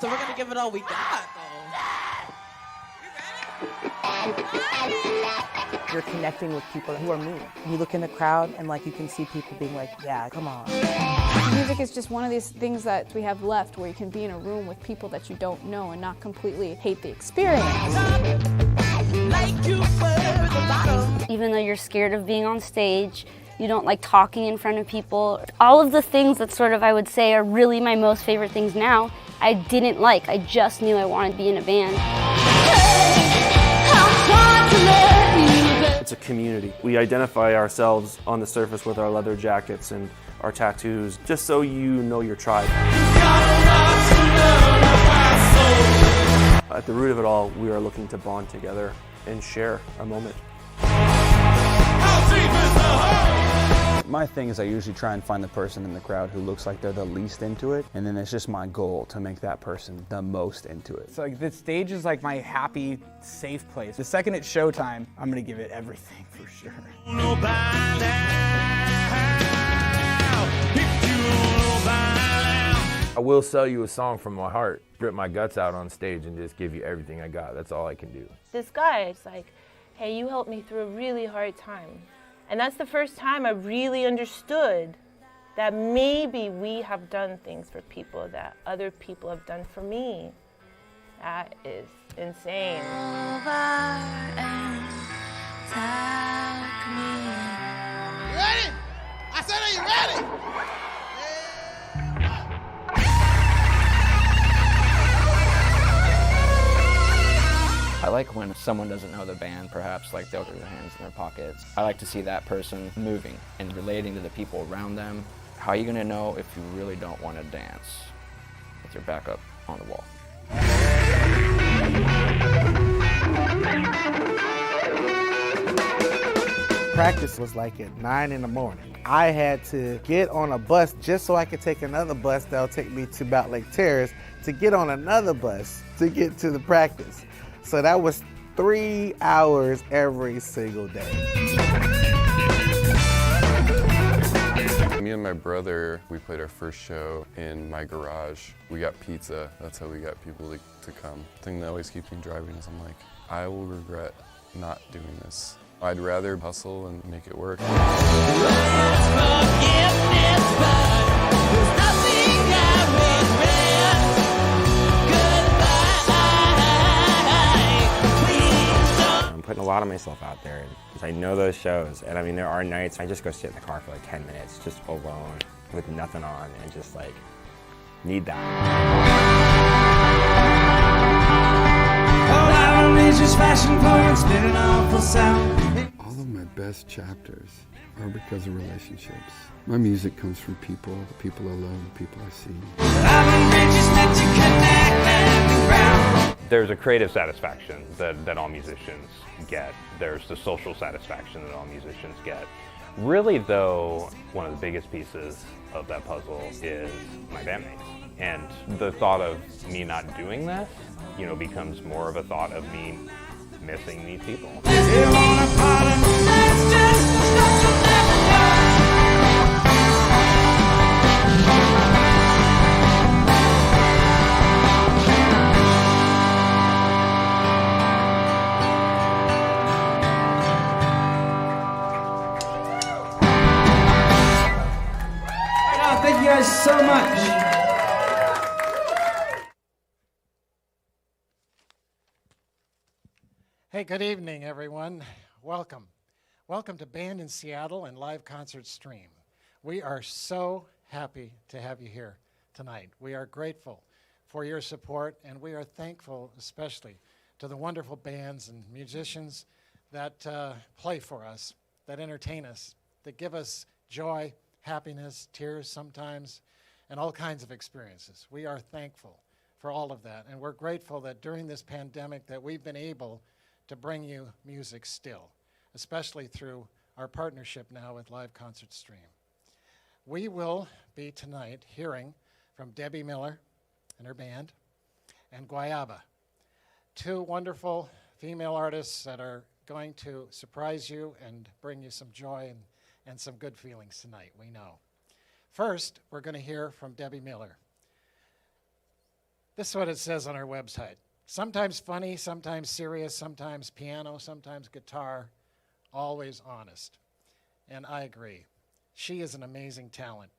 So we're gonna give it all we got, though. You're connecting with people who are moved. You look in the crowd and like you can see people being like, yeah, come on. Music is just one of these things that we have left where you can be in a room with people that you don't know and not completely hate the experience. Even though you're scared of being on stage, you don't like talking in front of people. All of the things that sort of I would say are really my most favorite things now, I didn't like. I just knew I wanted to be in a band. It's a community. We identify ourselves on the surface with our leather jackets and our tattoos, just so you know your tribe. At the root of it all, we are looking to bond together and share a moment. My thing is I usually try and find the person in the crowd who looks like they're the least into it, and then it's just my goal to make that person the most into it. So like the stage is like my happy, safe place. The second it's showtime, I'm gonna give it everything for sure. I will sell you a song from my heart, rip my guts out on stage and just give you everything I got. That's all I can do. This guy, it's like, hey, you helped me through a really hard time. And that's the first time I really understood that maybe we have done things for people that other people have done for me. That is insane. You ready? I said, are you ready? I like when someone doesn't know the band, perhaps like they'll put their hands in their pockets. I like to see that person moving and relating to the people around them. How are you gonna know if you really don't want to dance with your back up on the wall? Practice was like at 9 in the morning. I had to get on a bus just so I could take another bus that'll take me to Bout Lake Terrace to get on another bus to get to the practice. So that was 3 hours every single day. Me and my brother, we played our first show in my garage. We got pizza. That's how we got people to come. The thing that always keeps me driving is I'm like, I will regret not doing this. I'd rather hustle and make it work. I'm putting a lot of myself out there because I know those shows, and I mean there are nights I just go sit in the car for like 10 minutes just alone with nothing on and just like need that. All of my best chapters are because of relationships. My music comes from people, the people I love, the people I see. There's a creative satisfaction that all musicians get. There's the social satisfaction that all musicians get. Really, though, one of the biggest pieces of that puzzle is my bandmates. And the thought of me not doing this, you know, becomes more of a thought of me missing these people. Thank you guys so much. Hey, good evening, everyone. Welcome. Welcome to Band in Seattle and Live Concert Stream. We are so happy to have you here tonight. We are grateful for your support, and we are thankful especially to the wonderful bands and musicians that play for us, that entertain us, that give us joy, happiness, tears sometimes, and all kinds of experiences. We are thankful for all of that, and we're grateful that during this pandemic that we've been able to bring you music still, especially through our partnership now with Live Concert Stream. We will be tonight hearing from Debbie Miller and her band, and Guayaba, two wonderful female artists that are going to surprise you and bring you some joy and some good feelings tonight, we know. First, we're going to hear from Debbie Miller. This is what it says on our website. Sometimes funny, sometimes serious, sometimes piano, sometimes guitar, always honest. And I agree. She is an amazing talent.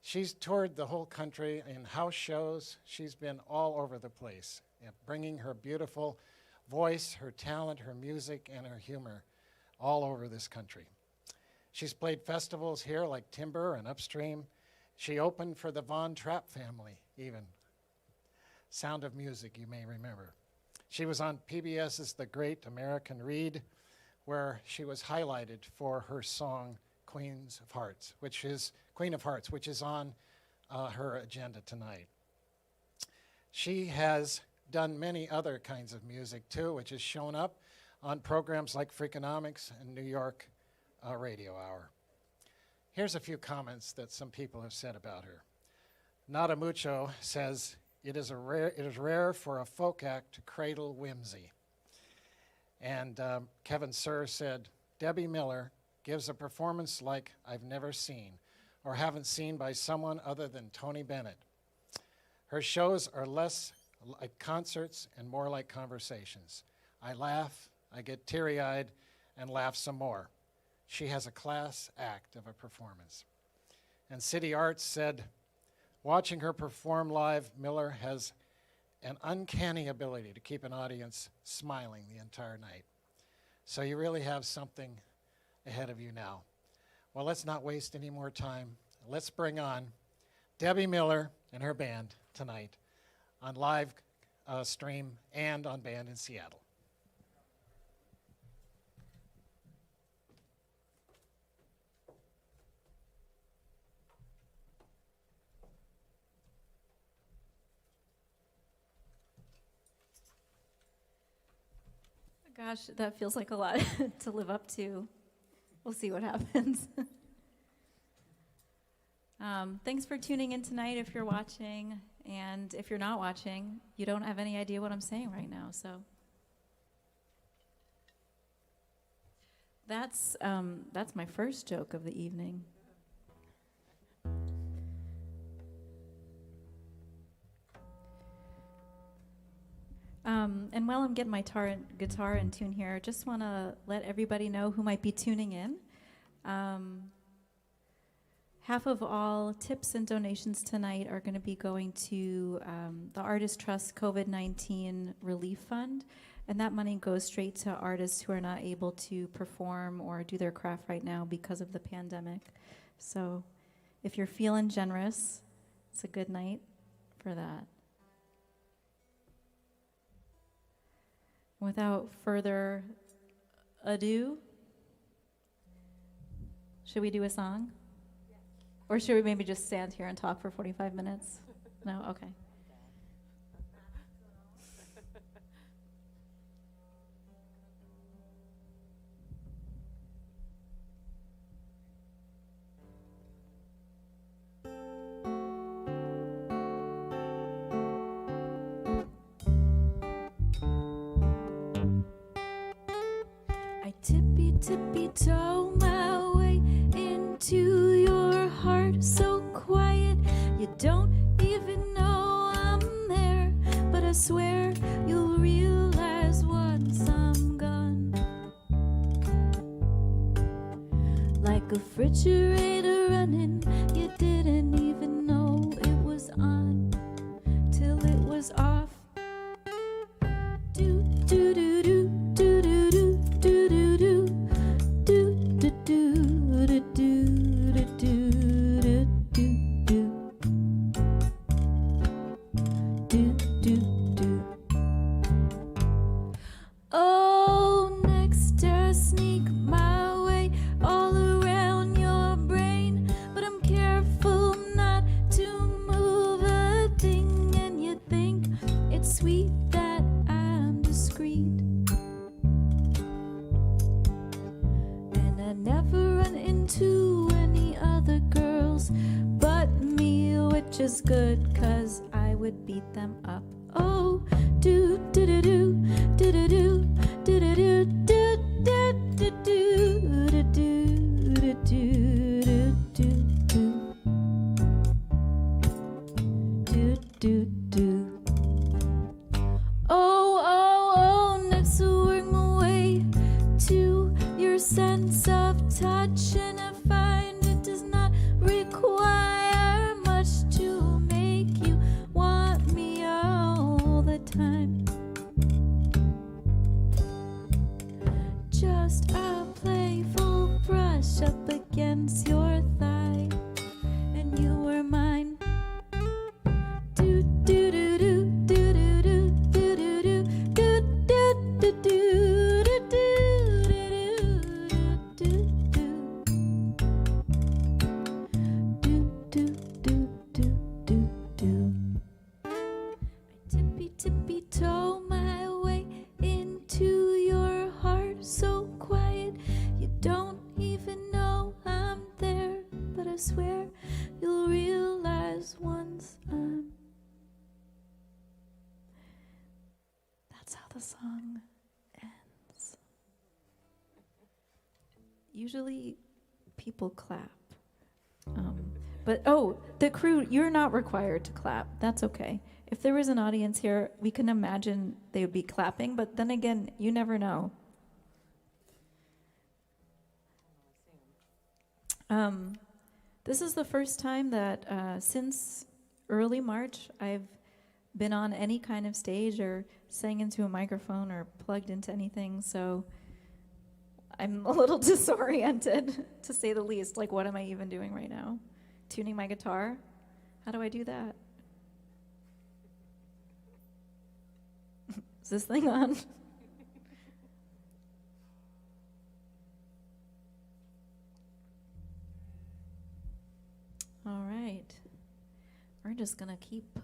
She's toured the whole country in house shows. She's been all over the place, bringing her beautiful voice, her talent, her music, and her humor all over this country. She's played festivals here like Timber and Upstream. She opened for the Von Trapp family, even. Sound of Music, you may remember. She was on PBS's The Great American Read, where she was highlighted for her song Queen of Hearts, which is on her agenda tonight. She has done many other kinds of music too, which has shown up on programs like Freakonomics and New York Radio Hour. Here's a few comments that some people have said about her. Nada Mucho says, it is rare for a folk act to cradle whimsy. And Kevin Sir said, Debbie Miller gives a performance like I've never seen or haven't seen by someone other than Tony Bennett. Her shows are less like concerts and more like conversations. I laugh, I get teary-eyed, and laugh some more. She has a class act of a performance. And City Arts said, watching her perform live, Miller has an uncanny ability to keep an audience smiling the entire night. So you really have something ahead of you now. Well, let's not waste any more time. Let's bring on Debbie Miller and her band tonight on live stream and on Band in Seattle. Gosh, that feels like a lot to live up to. We'll see what happens. Thanks for tuning in tonight if you're watching. And if you're not watching, you don't have any idea what I'm saying right now. So that's my first joke of the evening. And while I'm getting my guitar in tune here, I just want to let everybody know who might be tuning in. Half of all tips and donations tonight are going to be going to the Artist Trust COVID-19 Relief Fund, and that money goes straight to artists who are not able to perform or do their craft right now because of the pandemic. So if you're feeling generous, it's a good night for that. Without further ado, should we do a song? Or should we maybe just stand here and talk for 45 minutes? No? Okay. Tippy-toe my way into your heart, so quiet you don't even know I'm there, but I swear you'll realize once I'm gone. Like a refrigerator running, you didn't even know it was on till it was off. Do do do do do do do do do do. Oh, next I sneak my way all around your brain, but I'm careful not to move a thing, and you think it's sweet that I'm discreet. Never run into any other girls but me, which is good, 'cause I would beat them up. Oh, do do do do do do do do do do do do do do do do do do do. the song ends. Usually people clap. But the crew, you're not required to clap. That's okay. If there was an audience here, we can imagine they would be clapping, but then again, you never know. This is the first time that since early March I've been on any kind of stage or sang into a microphone or plugged into anything, so I'm a little disoriented, to say the least. Like, what am I even doing right now? Tuning my guitar? How do I do that? Is this thing on? All right. We're just gonna keep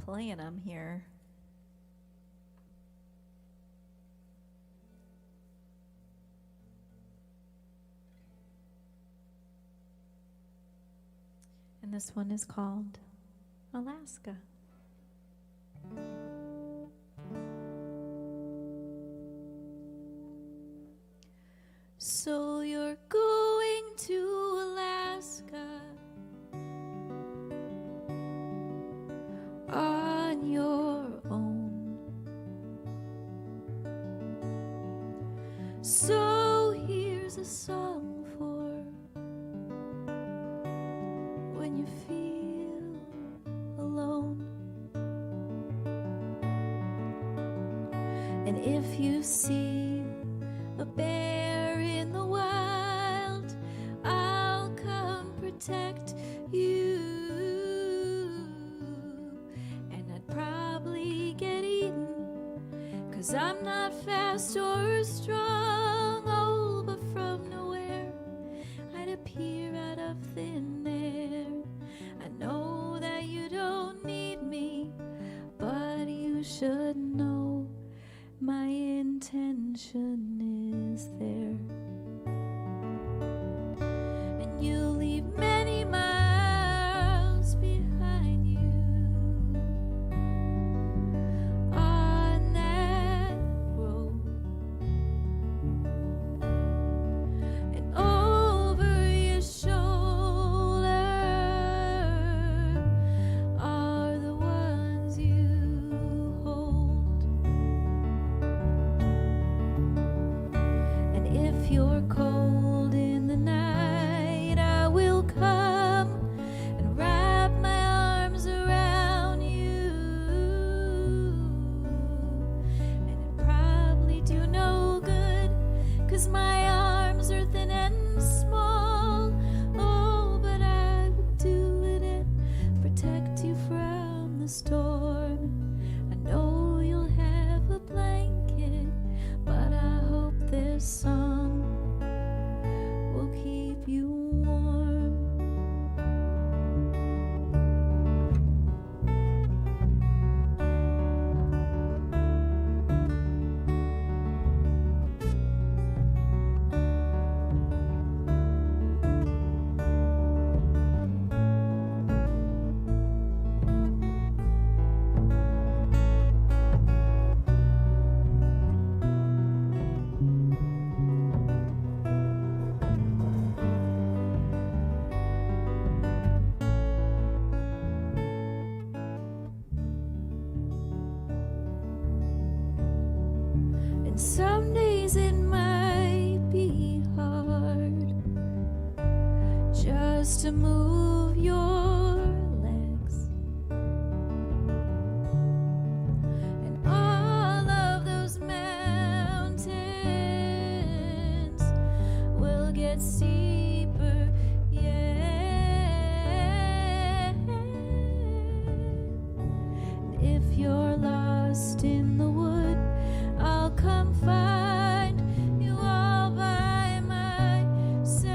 playing them here. And this one is called Alaska. So you're going to Alaska on your own. So here's a song for when you feel alone. And if you see a bear in the wild, I'll come protect you. And I'd probably get eaten, 'cause I'm not fast or strong. Oh, but from nowhere I'd appear out of thin air. I know that you don't need me, but you should know my intention is there. And you leave many miles behind you on that road. And over your shoulder are the ones you hold. And if you're cold in the night, I will come and wrap my arms around you. And it'd probably do no good, 'cause my arms are thin and small. Oh, but I would do it and protect you from the storm. I know you'll have a blanket, but I hope this song will keep you warm. And some days it might be hard just to move your legs. And all of those mountains will get steeper, yeah. And if you're lost in the wood, I'll come find you all by myself.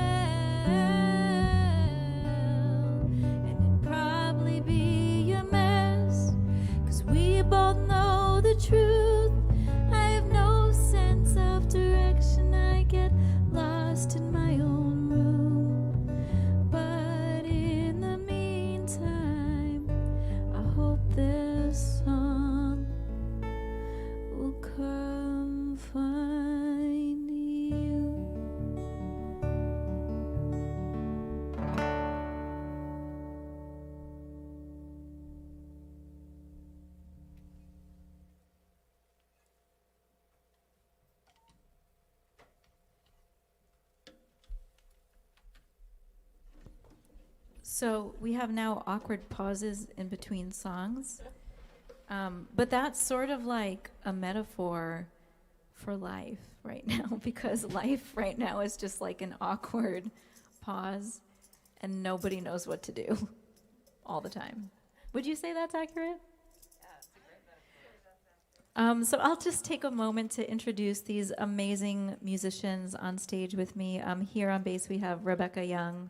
So we have now awkward pauses in between songs. But that's sort of like a metaphor for life right now, because life right now is just like an awkward pause and nobody knows what to do all the time. Would you say that's accurate? So I'll just take a moment to introduce these amazing musicians on stage with me. Here on bass we have Rebecca Young.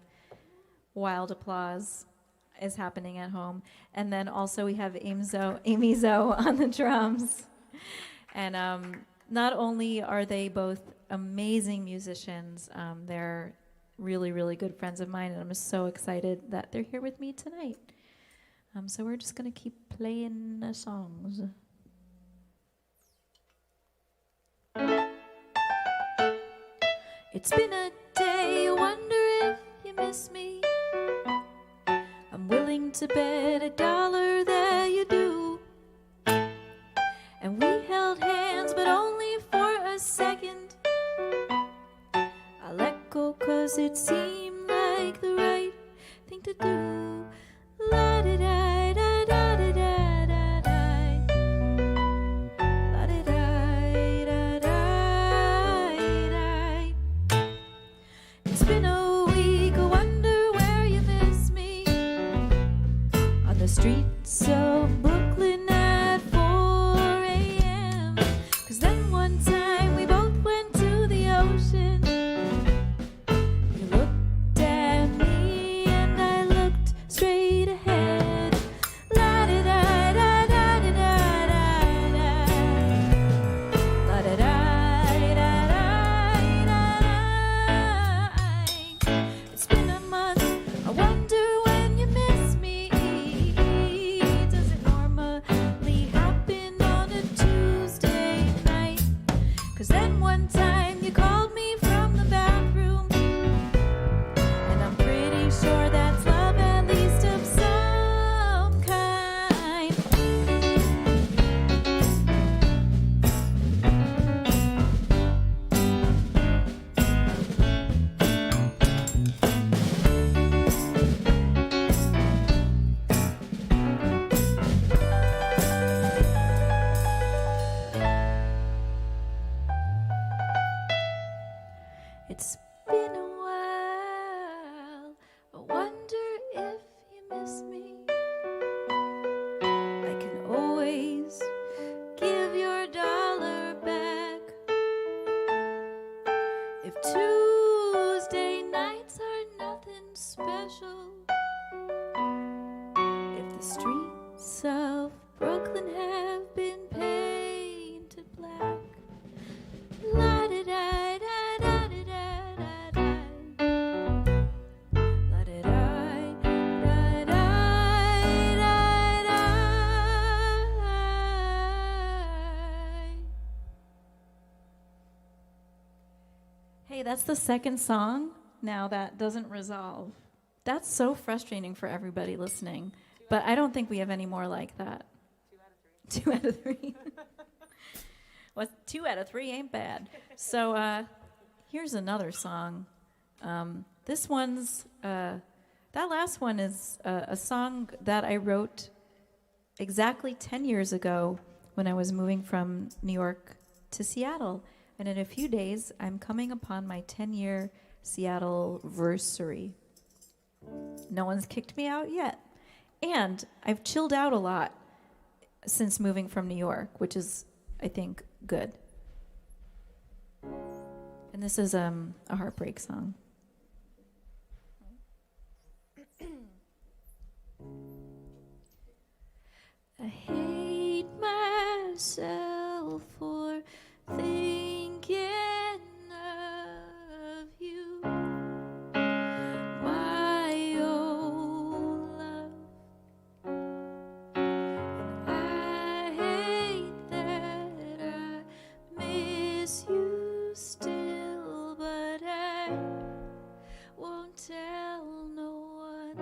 Wild applause is happening at home. And then also we have Amy Zoe on the drums. And not only are they both amazing musicians, they're really, really good friends of mine, and I'm so excited that they're here with me tonight. So we're just going to keep playing the songs. It's been a day, I wonder if you miss me. I'm willing to bet $1 that you do. And we held hands, but only for a second. I let go 'cause it seemed like the right thing to do. La-di-di, da-da-di-da, da-di. La-di-di, da-da-di. It's been a week, I wonder where you miss me. On the streets of Brooklyn at 4 a.m. 'Cause then one time we both went to the ocean. You looked at me and I looked straight ahead. La-di-di-da-da-di-da-da-da. La-di-di-da-da-da. It's been a month, I wonder when you miss me. Does it normally happen on a Tuesday night? 'Cause then one time you called me from the bathroom. And I'm pretty sure that's love, at least of some kind. It's been a while, I wonder if you miss me. I can always give your $1 back. If Tuesday nights are nothing special, if the streets of Brooklyn have been painted black. La-di-di-da-da-di-da-da-da. La-di-di-da-da-di-da-da. Hey, that's the second song now that doesn't resolve. That's so frustrating for everybody listening. But I don't think we have any more like that. 2 out of 3. Well, 2 out of 3 ain't bad. So here's another song. This one's, that last one is a song that I wrote exactly 10 years ago when I was moving from New York to Seattle. And in a few days, I'm coming upon my 10-year Seattle-versary. No one's kicked me out yet. And I've chilled out a lot since moving from New York, which is, I think, good. And this is a heartbreak song. I hate myself for thinking of you, my old love. I hate that I miss you still, but I won't tell no one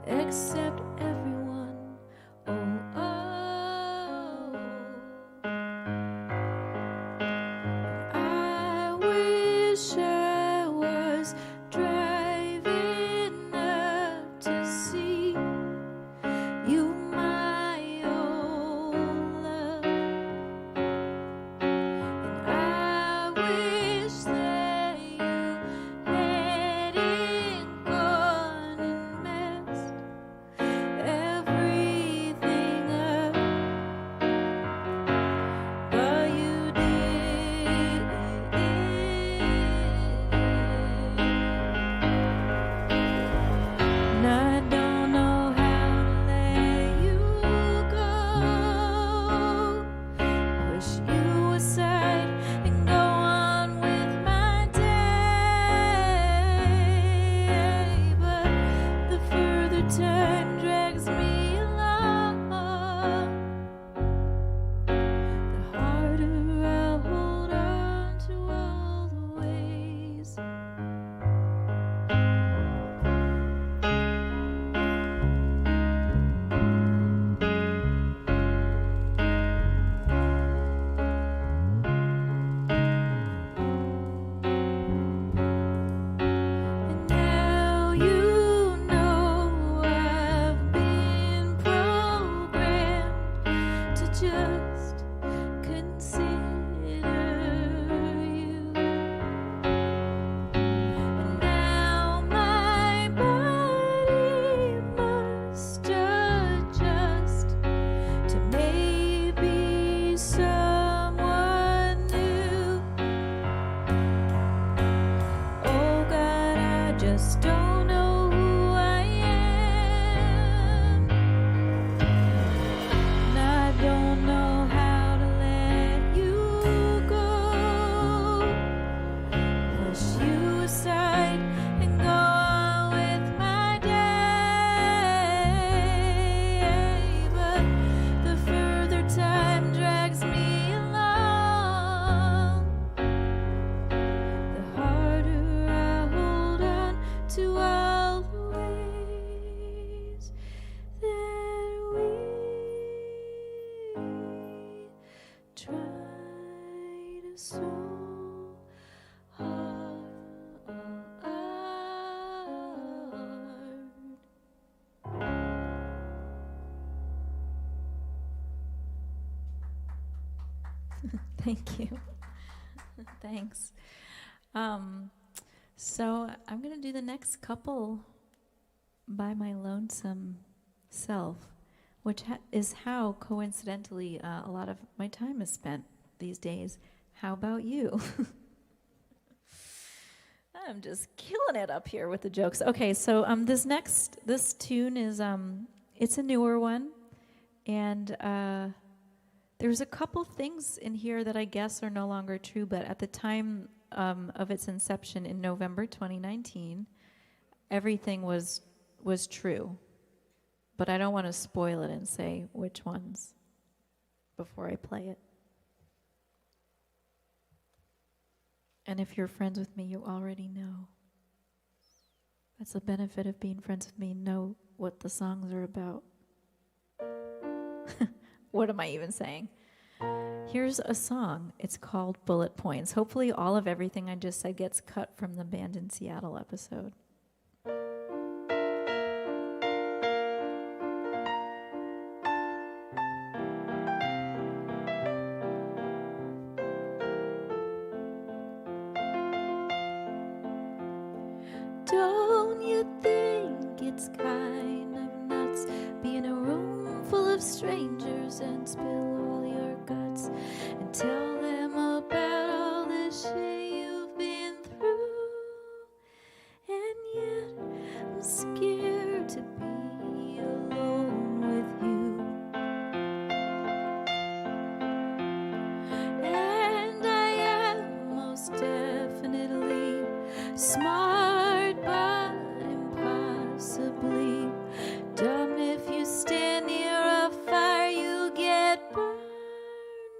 except everyone. Oh, oh. I wish I was driving so hard. Thank you. Thanks. So I'm going to do the next couple by my lonesome self, which is how, coincidentally, a lot of my time is spent these days. How about you? I'm just killing it up here with the jokes. Okay, so this tune is, it's a newer one, and there's a couple things in here that I guess are no longer true, but at the time of its inception in November 2019, everything was true. But I don't want to spoil it and say which ones before I play it. And if you're friends with me, you already know. That's the benefit of being friends with me, know what the songs are about. What am I even saying? Here's a song. It's called Bullet Points. Hopefully all of everything I just said gets cut from the Band in Seattle episode. Don't you think it's kind of nuts being a room full of strangers and spill all your guts and tell them about all the shit you've been through? And yet I'm scared to be alone with you. And I am most definitely smart, but impossibly dumb. If you stand near a fire, you get burned.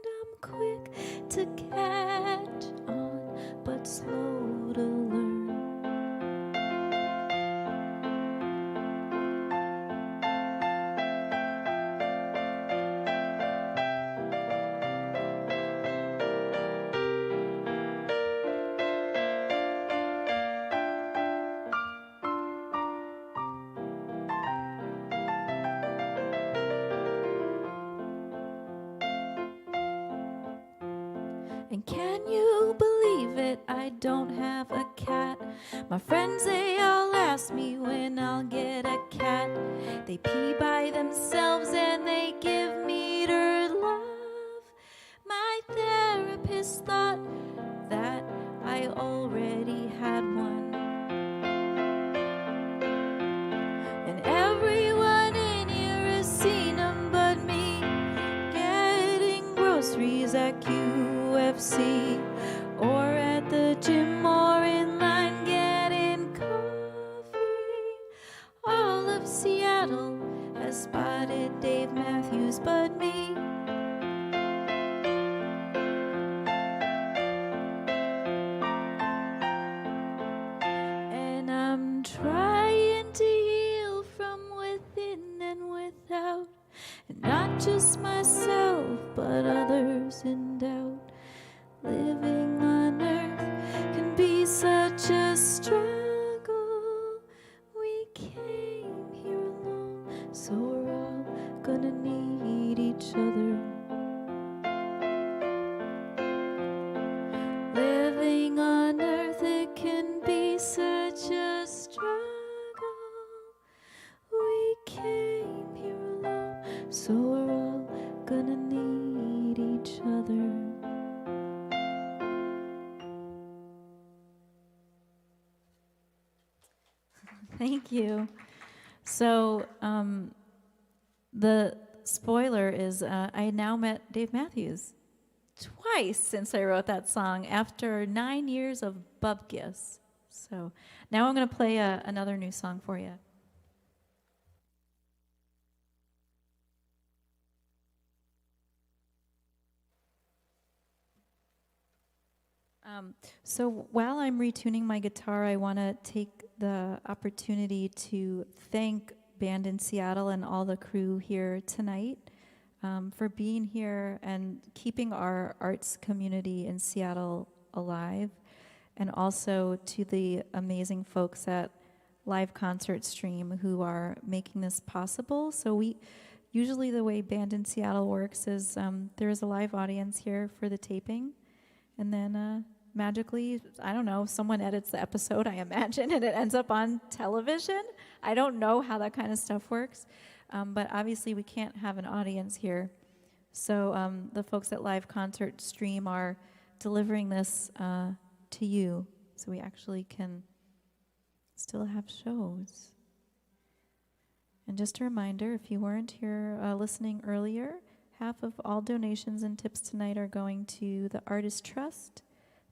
I'm quick to catch on, but slow to learn. And can you believe it? I don't have a cat. My friends, they all ask me when I'll get a cat. They pee by themselves and they give metered love. My therapist thought that I already had one. And everyone in here has seen them but me, getting groceries at QFC or at the gym or in line getting coffee. All of Seattle has spotted Dave Matthews but me. And I'm trying to heal from within and without, and not just myself but others in doubt. Living on earth can be such a struggle. We came here alone, so we're all gonna need each other. Living on earth, it can be such a struggle. We came here alone, so we're all gonna need each other. Thank you. So the spoiler is I now met Dave Matthews twice since I wrote that song after 9 years of bupkis. So now I'm going to play another new song for you. So while I'm retuning my guitar, I want to take the opportunity to thank Band in Seattle and all the crew here tonight. for being here and keeping our arts community in Seattle alive, and also to the amazing folks at Live Concert Stream who are making this possible. So usually the way Band in Seattle works is there is a live audience here for the taping, and then magically, I don't know, someone edits the episode, I imagine, and it ends up on television. I don't know how that kind of stuff works, but obviously we can't have an audience here. So the folks at Live Concert Stream are delivering this to you, so we actually can still have shows. And just a reminder, if you weren't here listening earlier, half of all donations and tips tonight are going to the Artist Trust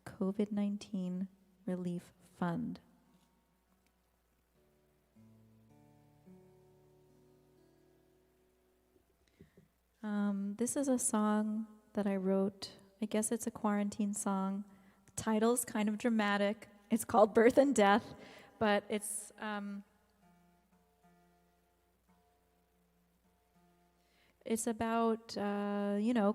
COVID-19 Relief Fund. This is a song that I wrote. I guess it's a quarantine song. The title's kind of dramatic. It's called Birth and Death, but it's about,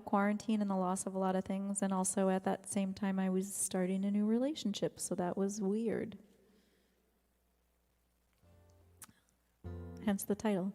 quarantine and the loss of a lot of things. And also at that same time, I was starting a new relationship, so that was weird. Hence the title.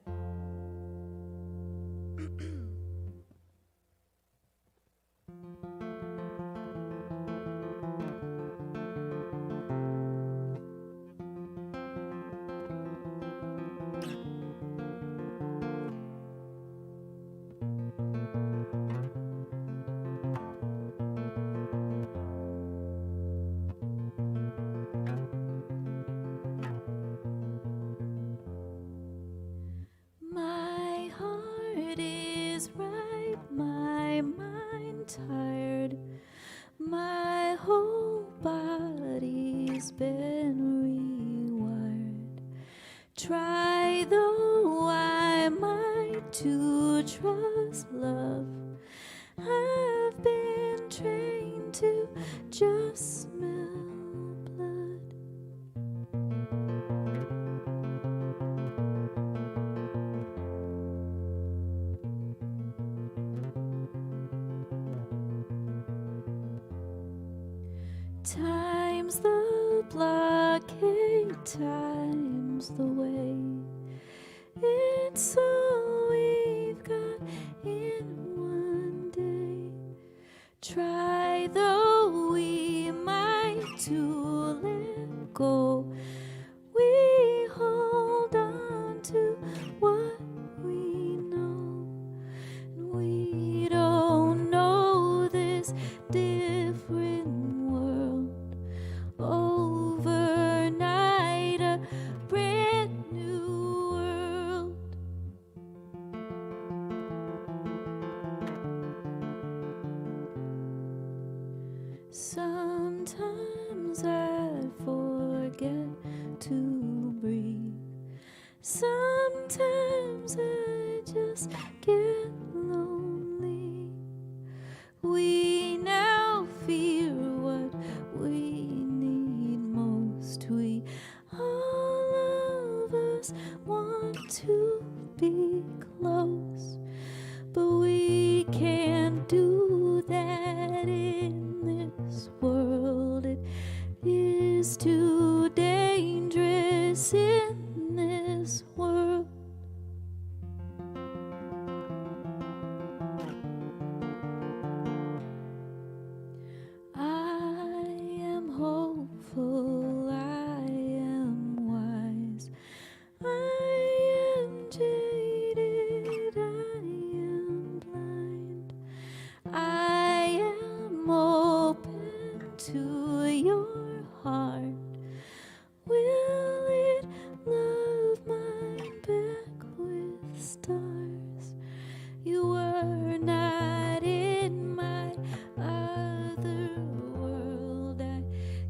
Time's the blockade, time's the way. It's all we've got in one day. Try though we might to let go. We hold on to what we know. And we don't know this different overnight, a brand new world. Sometimes I forget to breathe. Sometimes I just get lonely. We now fear what we we all of us want to be close, but we can't do that in this world. It is too dangerous in this world. I am hopeful. I am jaded, I am blind. I am open to your heart. Will it love mine back with stars? You were not in my other world. I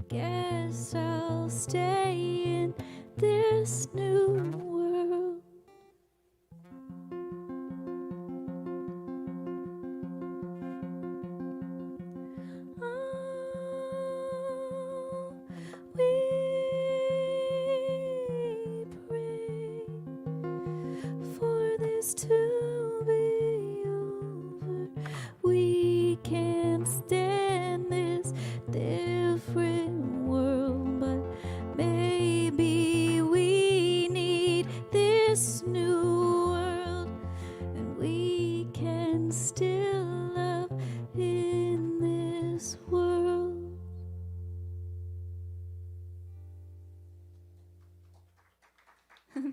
guess I'll stay in this new world. Oh, we pray for this to be over.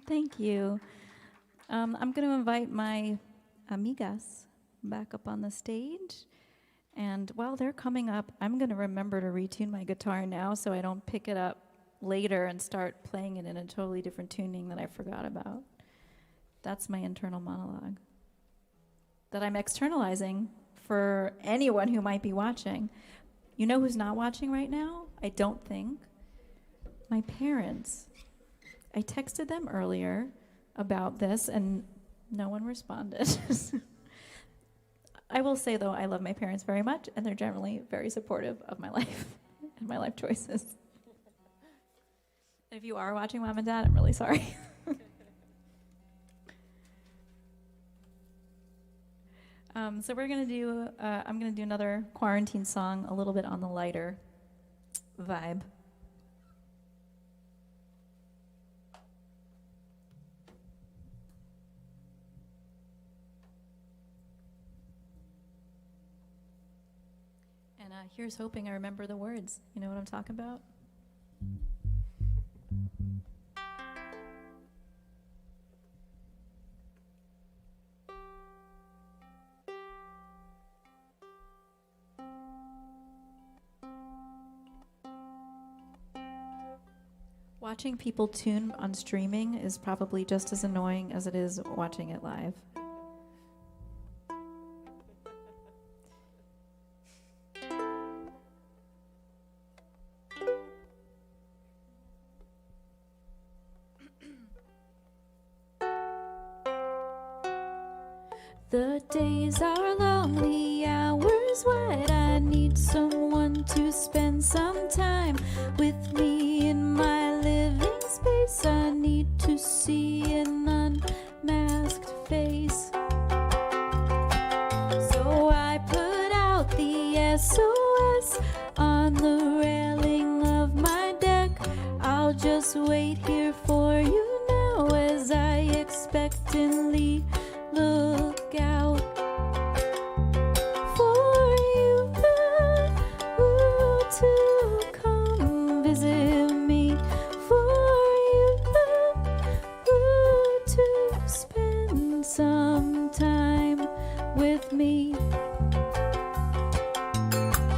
Thank you. I'm going to invite my amigas back up on the stage. And while they're coming up, I'm going to remember to retune my guitar now so I don't pick it up later and start playing it in a totally different tuning that I forgot about. That's my internal monologue that I'm externalizing for anyone who might be watching. You know who's not watching right now? I don't think. My parents. I texted them earlier about this, and no one responded. I will say, though, I love my parents very much, and they're generally very supportive of my life and my life choices. If you are watching, Mom and Dad, I'm really sorry. So we're going to do, I'm going to do another quarantine song, a little bit on the lighter vibe. And here's hoping I remember the words. You know what I'm talking about? Watching people tune on streaming is probably just as annoying as it is watching it live. The days are long, the hours wide. I need someone to spend some time with me in my living space. I need to see an unmasked face. So I put out the SOS on the railing of my deck. I'll just wait here for you now as I expectantly look out for you to come visit me, for you to spend some time with me.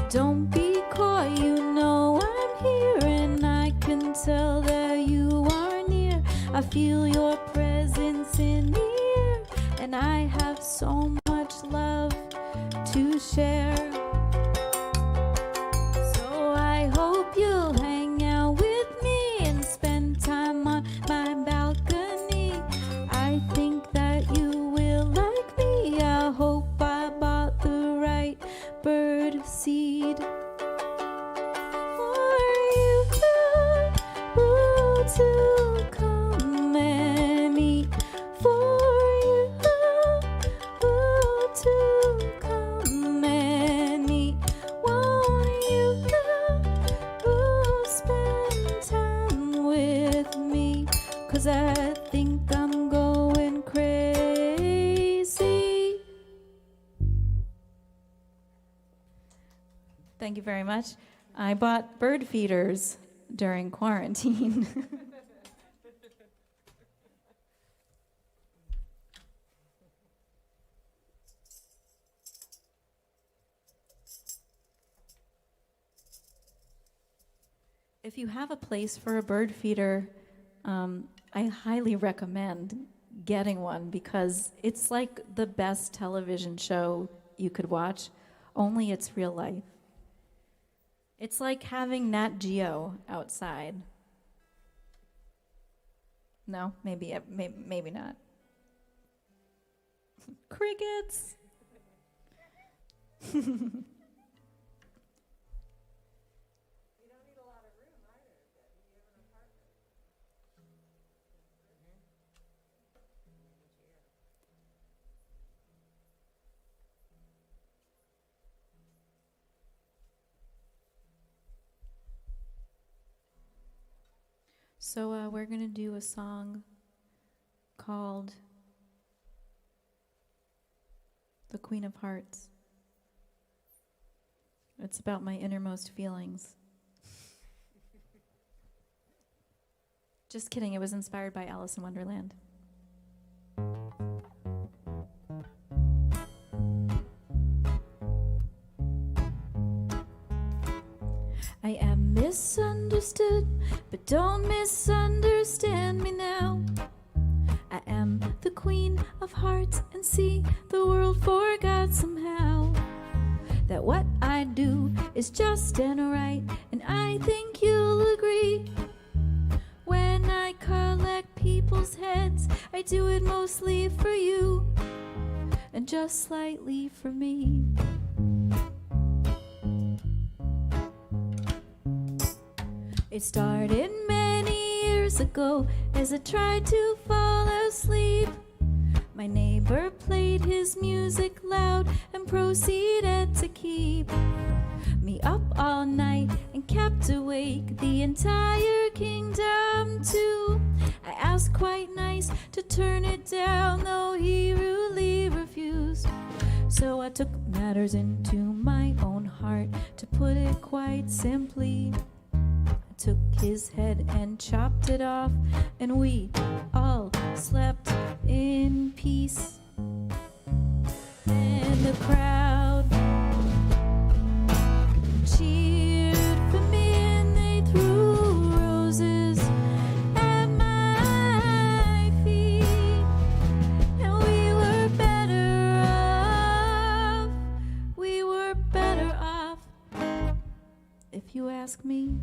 Don't be coy, you know I'm here, and I can tell that you are near. I feel your presence in the air, and I have so much love to share. So I hope you'll hang out with me and spend time on my balcony. I think that you will like me. I hope I bought the right bird seed for you to come and meet, for you to come and meet. Won't you spend time with me? 'Cause I think I'm going crazy. Thank you very much. I bought bird feeders during quarantine. If you have a place for a bird feeder, I highly recommend getting one because it's like the best television show you could watch, only it's real life. It's like having Nat Geo outside. No, maybe not. Crickets. So we're going to do a song called The Queen of Hearts. It's about my innermost feelings. Just kidding, it was inspired by Alice in Wonderland. I am misunderstood, but don't misunderstand me now. I am the queen of hearts and see the world forgot somehow. That what I do is just and right, and I think you'll agree. When I collect people's heads, I do it mostly for you, and just slightly for me. It started many years ago as I tried to fall asleep. My neighbor played his music loud and proceeded to keep me up all night and kept awake the entire kingdom too. I asked quite nice to turn it down, though he rudely refused. So I took matters into my own heart, to put it quite simply. Took his head and chopped it off, and we all slept in peace. And the crowd cheered for me, and they threw roses at my feet. And we were better off, we were better off, if you ask me.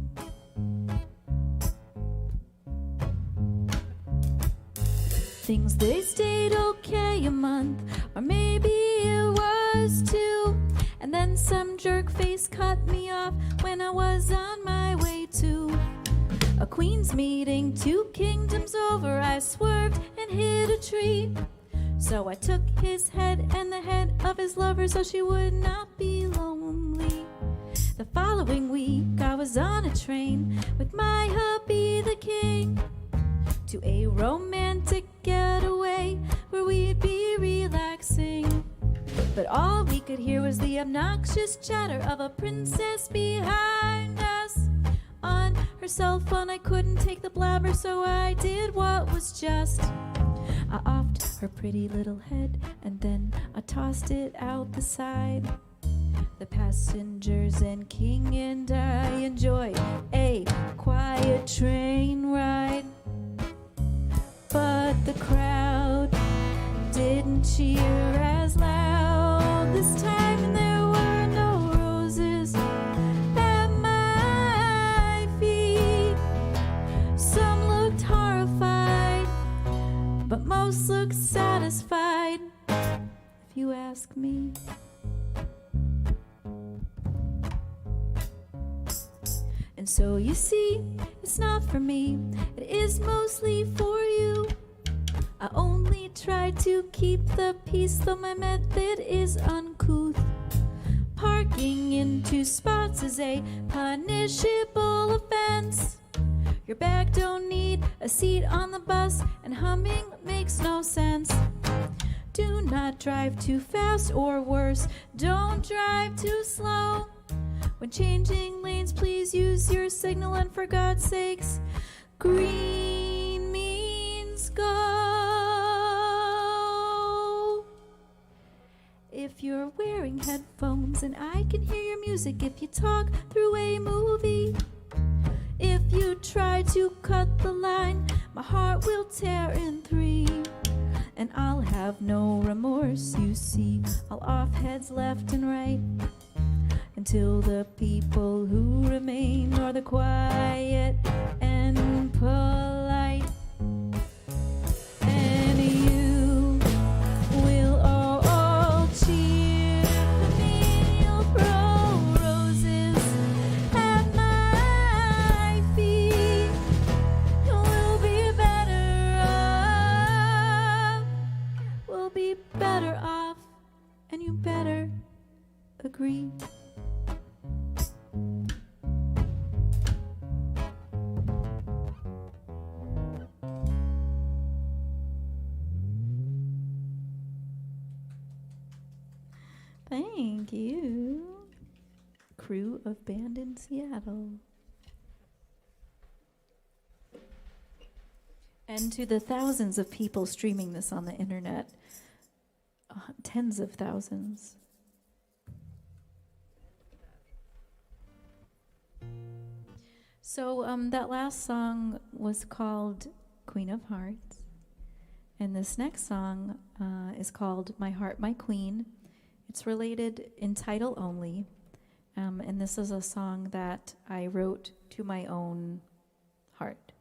Things, they stayed okay a month, or maybe it was two. And then some jerk face cut me off when I was on my way to a queen's meeting, 2 kingdoms over. I swerved and hit a tree. So I took his head and the head of his lover, so she would not be lonely. The following week I was on a train with my hubby the king, to a romantic getaway where we'd be relaxing. But all we could hear was the obnoxious chatter of a princess behind us. On her cell phone, I couldn't take the blabber, so I did what was just. I offed her pretty little head, and then I tossed it out the side. The passengers and king and I enjoyed a quiet train ride. But the crowd didn't cheer as loud this time, and there were no roses at my feet. Some looked horrified, but most looked satisfied, if you ask me. And so you see, it's not for me, it is mostly for you. I only try to keep the peace, though my method is uncouth. Parking in 2 spots is a punishable offense. Your bag don't need a seat on the bus, and humming makes no sense. Do not drive too fast, or worse, don't drive too slow. When changing lanes, please use your signal, and for God's sakes, green means go. If you're wearing headphones, and I can hear your music if you talk through a movie. If you try to cut the line, my heart will tear in 3. And I'll have no remorse, you see. I'll off heads left and right, until the people who remain are the quiet and polite. And you will all cheer for me. You'll throw roses at my feet. We'll be better off. We'll be better off, and you better agree. Thank you, crew of Band in Seattle. And to the thousands of people streaming this on the internet, tens of thousands. So that last song was called Queen of Hearts. And this next song is called My Heart, My Queen. It's related in title only. And this is a song that I wrote to my own heart.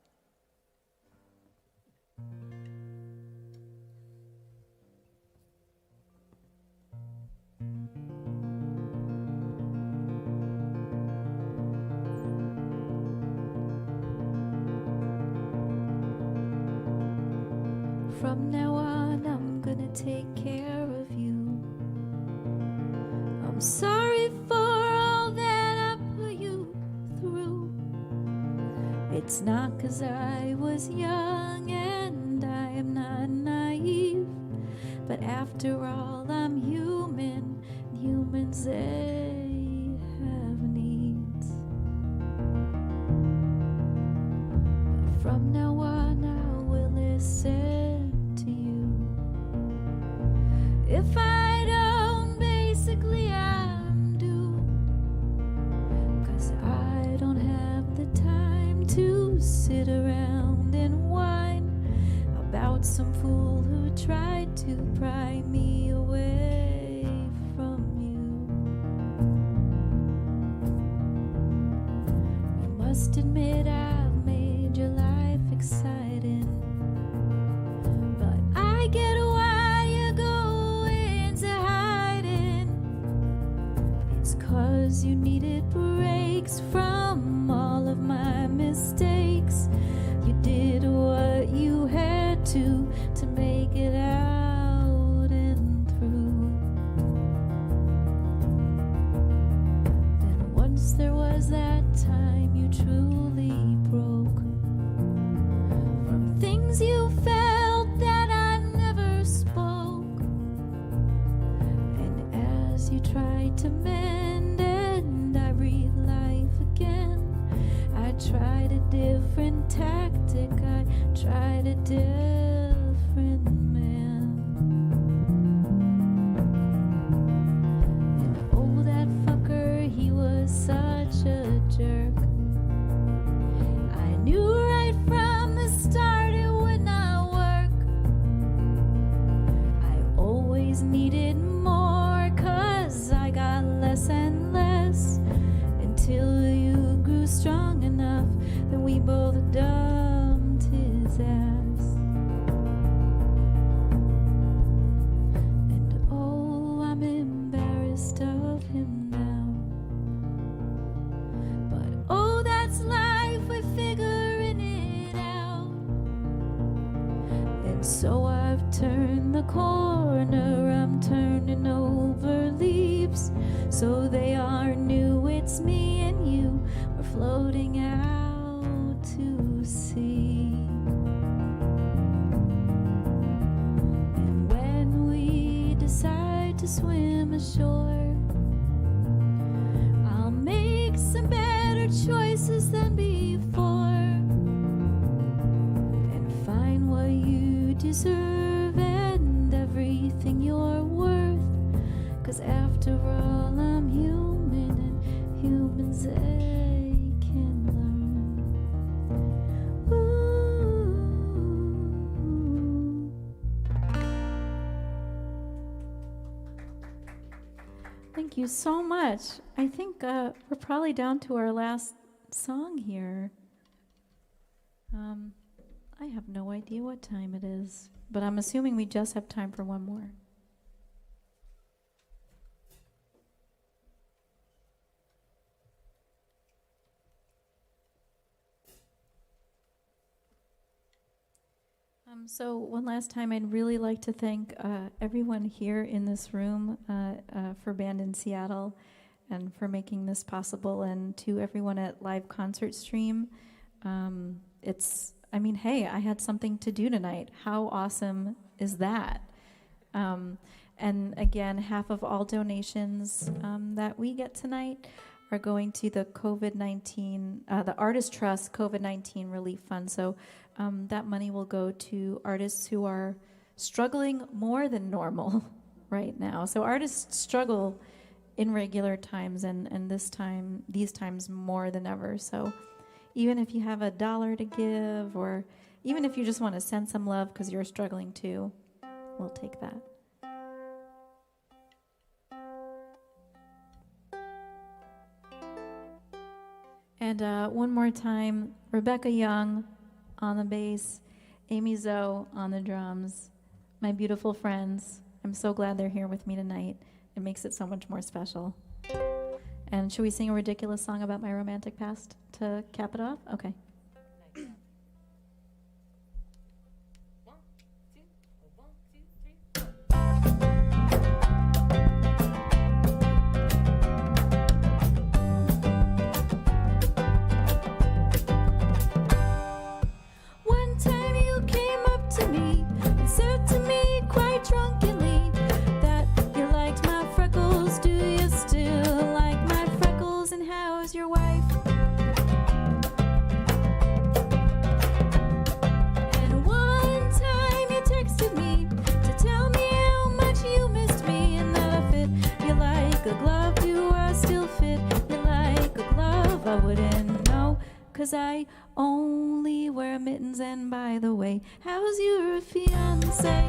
From now on, I'm gonna take care of you. I'm sorry for all that I put you through. It's not 'cause I was young and I am not naive, but after all, I'm human. Humans, they have needs. But from now on, I will listen to you. If I don't, basically I'm doomed, 'cause I don't have the time to sit around and whine about some fool who tried to pry me away from you. You must admit I've made your life exciting, but I get why you go into hiding. It's 'cause you needed breaks from all of my mistakes. You did what you had to make it out and through. Then once there was that time you truly broke from things you felt that I never spoke. And as you tried to mend and I breathed life again, I tried a different tactic, I tried a different man. And oh, that fucker, he was such a jerk. I knew right from the start it would not work. I always needed more, 'cause I got less and less, until you grew strong enough that we both dumped his ass. And oh, I'm embarrassed of him now. But oh, that's life, we're figuring it out. And so I've turned the corner, I'm turning over leaves, so they are new, it's me and you, we're floating out to sea. And when we decide to swim ashore, I'll make some better choices than before, and find what you deserve and everything you're worth. 'Cause after all, I'm human and humans, they can learn. Ooh. Thank you so much. I think we're probably down to our last song here. I have no idea what time it is, but I'm assuming we just have time for one more. So one last time, I'd really like to thank everyone here in this room for Band in Seattle and for making this possible, and to everyone at Live Concert Stream. Hey, I had something to do tonight. How awesome is that? And again, half of all donations that we get tonight are going to the COVID-19, the Artist Trust COVID-19 Relief Fund. So that money will go to artists who are struggling more than normal right now. So artists struggle in regular times, and these times more than ever. So even if you have $1 to give, or even if you just want to send some love because you're struggling too, we'll take that. And one more time, Rebecca Young on the bass, Amy Zoe on the drums, my beautiful friends. I'm so glad they're here with me tonight. It makes it so much more special. And should we sing a ridiculous song about my romantic past to cap it off? Okay. One time you came up to me and said to me quite drunkenly that you liked my freckles. Do you still like my freckles? And how's your wife? And one time you texted me to tell me how much you missed me and that I fit you like a glove. Do I still fit you like a glove? I wouldn't know, 'cause I only wear mittens. And by the way, how's your fiance?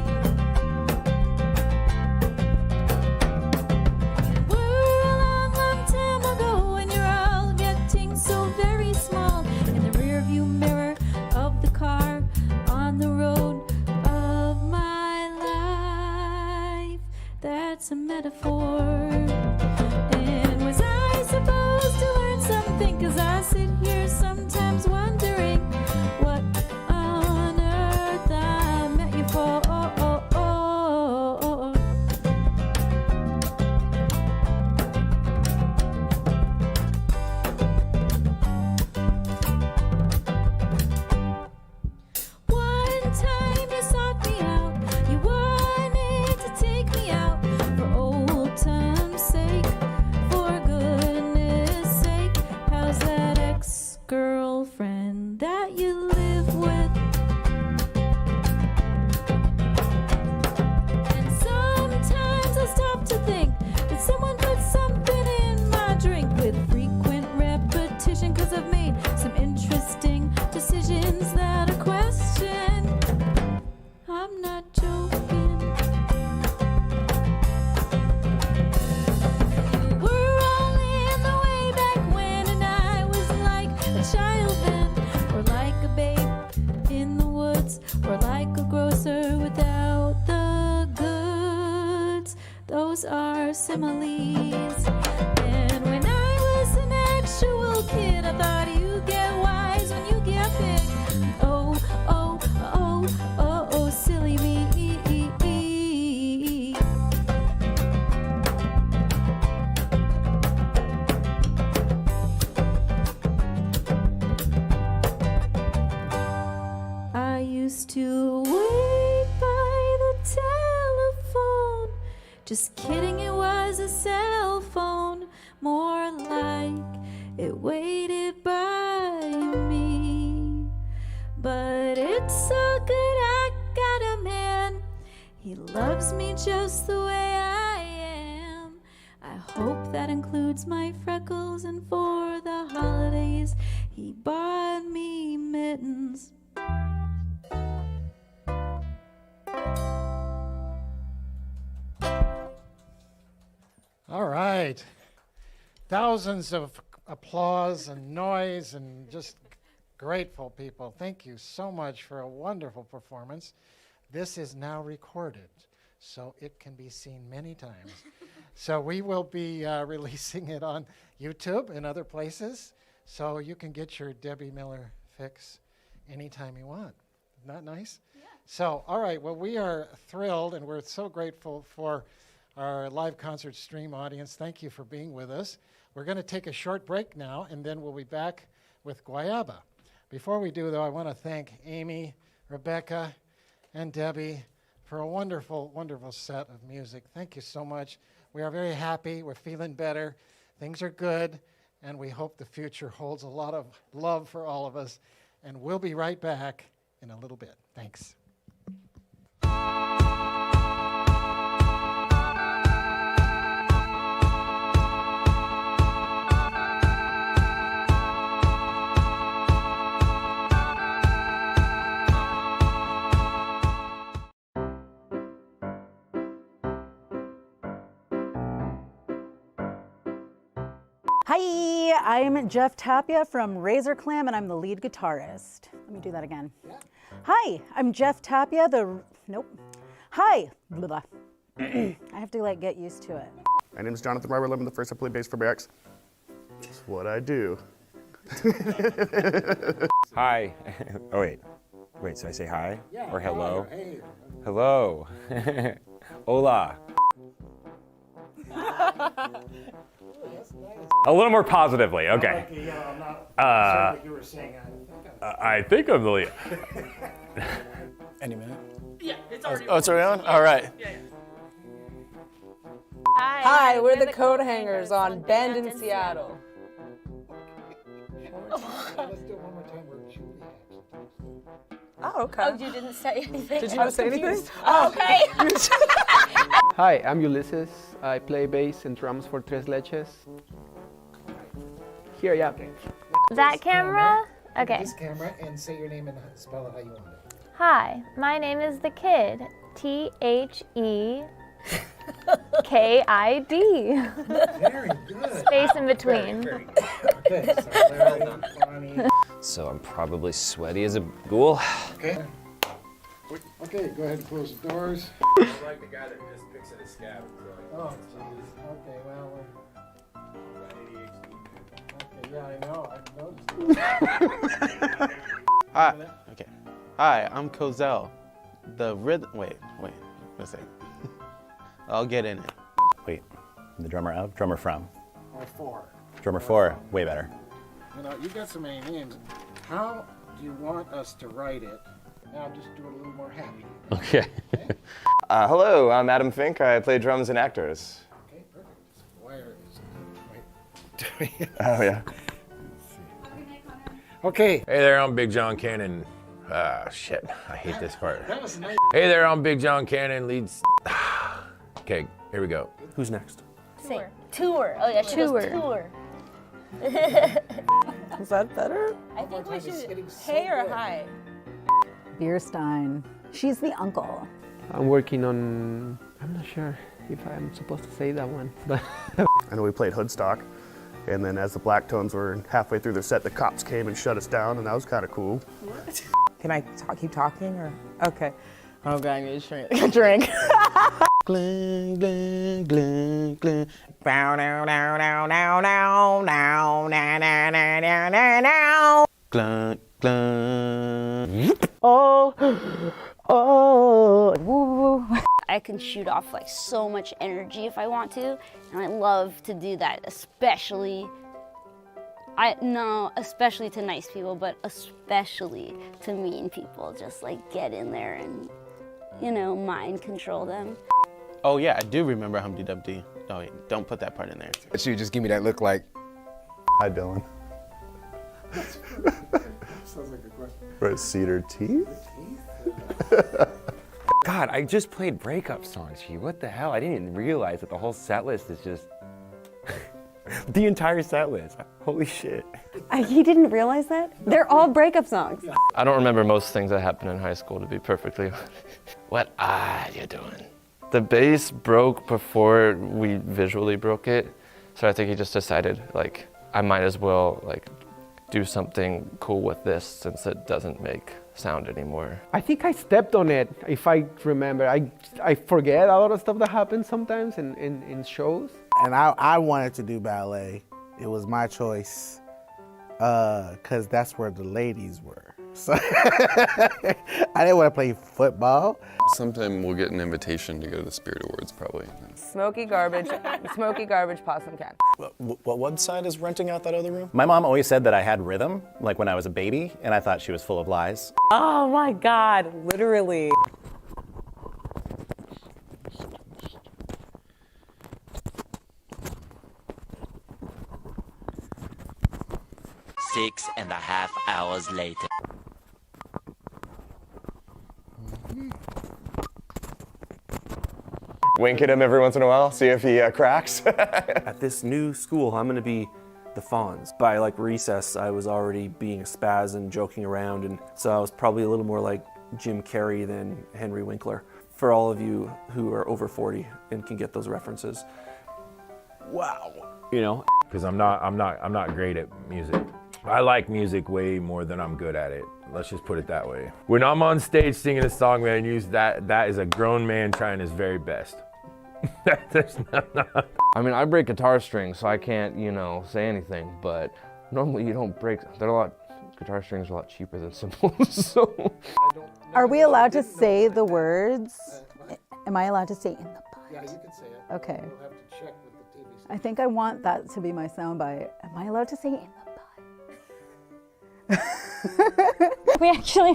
We're a long, long time ago, and you're all getting so very small in the rear view mirror of the car on the road of my life. That's a metaphor. And was I supposed to learn something? 'Cause I sit here sometimes wondering what on earth I met you for. One time you sought me out, you wanted to take me out for old time's sake. For goodness sake, how's that ex-girlfriend that you live with? And sometimes I stop to think, did someone put something in my drink with frequent repetition? 'Cause I've made some interesting decisions that are questioned. I'm not joking. We're all in the way back when, and I was like a child then, or like a babe in the woods, or like a grocer without the goods. Those are similes. And when I was an actual kid, I thought you get wise when you get big. Oh, oh, oh, oh, oh, silly me. I used to wait by the telephone. Just kidding, it was a cell phone. More like it waited by me. But it's so good I got a man. He loves me just the way I am. I hope that includes my freckles, and for the holidays he bought me mittens. All right. Thousands of applause and noise and just grateful people. Thank you so much for a wonderful performance. This is now recorded, so it can be seen many times. So we will be releasing it on YouTube and other places, so you can get your Debbie Miller fix anytime you want. Isn't that nice? Yeah. So, all right, well, we are thrilled, and we're so grateful for our live concert stream audience. Thank you for being with us. We're going to take a short break now, and then we'll be back with Guayaba. Before we do, though, I want to thank Amy, Rebecca, and Debbie for a wonderful, wonderful set of music. Thank you so much. We are very happy. We're feeling better. Things are good, and we hope the future holds a lot of love for all of us. And we'll be right back in a little bit. Thanks. Hi, I'm Jeff Tapia from Razor Clam, and I'm the lead guitarist. Let me do that again. Hi, I'm Jeff Tapia, Hi, blah, blah. I have to like get used to it. My name is Jonathan Robert Lemon, the first I play bass for Barracks. That's what I do. Hi. Oh, wait, so I say hi? Yeah, or hello? hey. Hello. Hola. A little more positively, okay. I'm not sure what you were saying. I think I'm the lead. Any minute? Yeah, it's already Oh, it's already on? All right. Yeah. Hi, we're the Coat Hangers on Band in Seattle. Let's do it one more time where Julie Oh, okay. Oh, you didn't say anything. Did you not say anything? Oh, okay. Hi, I'm Ulysses. I play bass and drums for Tres Leches. Here, yeah. That camera? Okay. This camera, and say your name and spell it how you want it. Hi, my name is The Kid. THEKID. Very good. Space in between. Very funny. So I'm probably sweaty as a ghoul. Okay. Okay, go ahead and close the doors. I'm like the guy that just picks at his scab. Oh, jeez. Okay, well. Okay, yeah, I know. I've noticed. Hi. Okay. Hi, I'm Cozell. The rhythm. Wait. Let's see. I'll get in it. Wait, the drummer of? Drummer from? Or four. Drummer for, way better. You know, you got so many names. How do you want us to write it? Now just do it a little more happy. Okay. Hello, I'm Adam Fink. I play drums and actors. Okay, perfect. Wire is Oh, yeah. Okay. Hey there, I'm Big John Cannon. Shit, I hate this part. That was nice. Hey there, I'm Big John Cannon, leads. Okay, here we go. Who's next? Sing. Tour. Oh yeah, she goes tour. Is that better? I think we should hey or hi. Bierstein. She's the uncle. I'm working on, I'm not sure if I'm supposed to say that one, but. I know we played Hoodstock, and then as the Black Tones were halfway through their set, the cops came and shut us down, and that was kind of cool. What? Can I keep talking or? Okay. Oh God, I need a drink. Gling, gling, gling, gling. Bow, now, now, now, now, now, now, now, now, now, now, now, now. Gling, gling. Oh, woo. I can shoot off like so much energy if I want to, and I love to do that, especially to nice people, but especially to mean people. Just like get in there and, mind control them. Oh yeah, I do remember Humpty Dumpty. Oh wait, don't put that part in there. She would just give me that look like, hi, Dylan. Sounds like a question. Right, cedar teeth? God, I just played breakup songs for you. What the hell? I didn't even realize that the whole set list is just the entire set list. Holy shit. He didn't realize that? They're all breakup songs. I don't remember most things that happened in high school, to be perfectly honest. What are you doing? The bass broke before we visually broke it, so I think he just decided, I might as well, do something cool with this since it doesn't make sound anymore. I think I stepped on it, if I remember. I forget a lot of stuff that happens sometimes in shows. And I wanted to do ballet. It was my choice, because that's where the ladies were. So I didn't want to play football. Sometime we'll get an invitation to go to the Spirit Awards, probably. Smoky garbage possum can. What website is renting out that other room? My mom always said that I had rhythm, like when I was a baby, and I thought she was full of lies. Oh my God, literally. Six and a half hours later. Wink at him every once in a while, see if he cracks. At this new school, I'm gonna be the Fonz. By like recess, I was already being a spaz and joking around, and so I was probably a little more like Jim Carrey than Henry Winkler. For all of you who are over 40 and can get those references. Wow. You know, because I'm not great at music. I like music way more than I'm good at it. Let's just put it that way. When I'm on stage singing a song, man, that is a grown man trying his very best. I mean, I break guitar strings, so I can't, you know, say anything, but normally you don't break, guitar strings are a lot cheaper than cymbals, so. Are we allowed to say the words? Am I allowed to say in the butt? Yeah, you can say it. Okay. We'll have to check with the TV station. I think I want that to be my soundbite. Am I allowed to say in the We actually,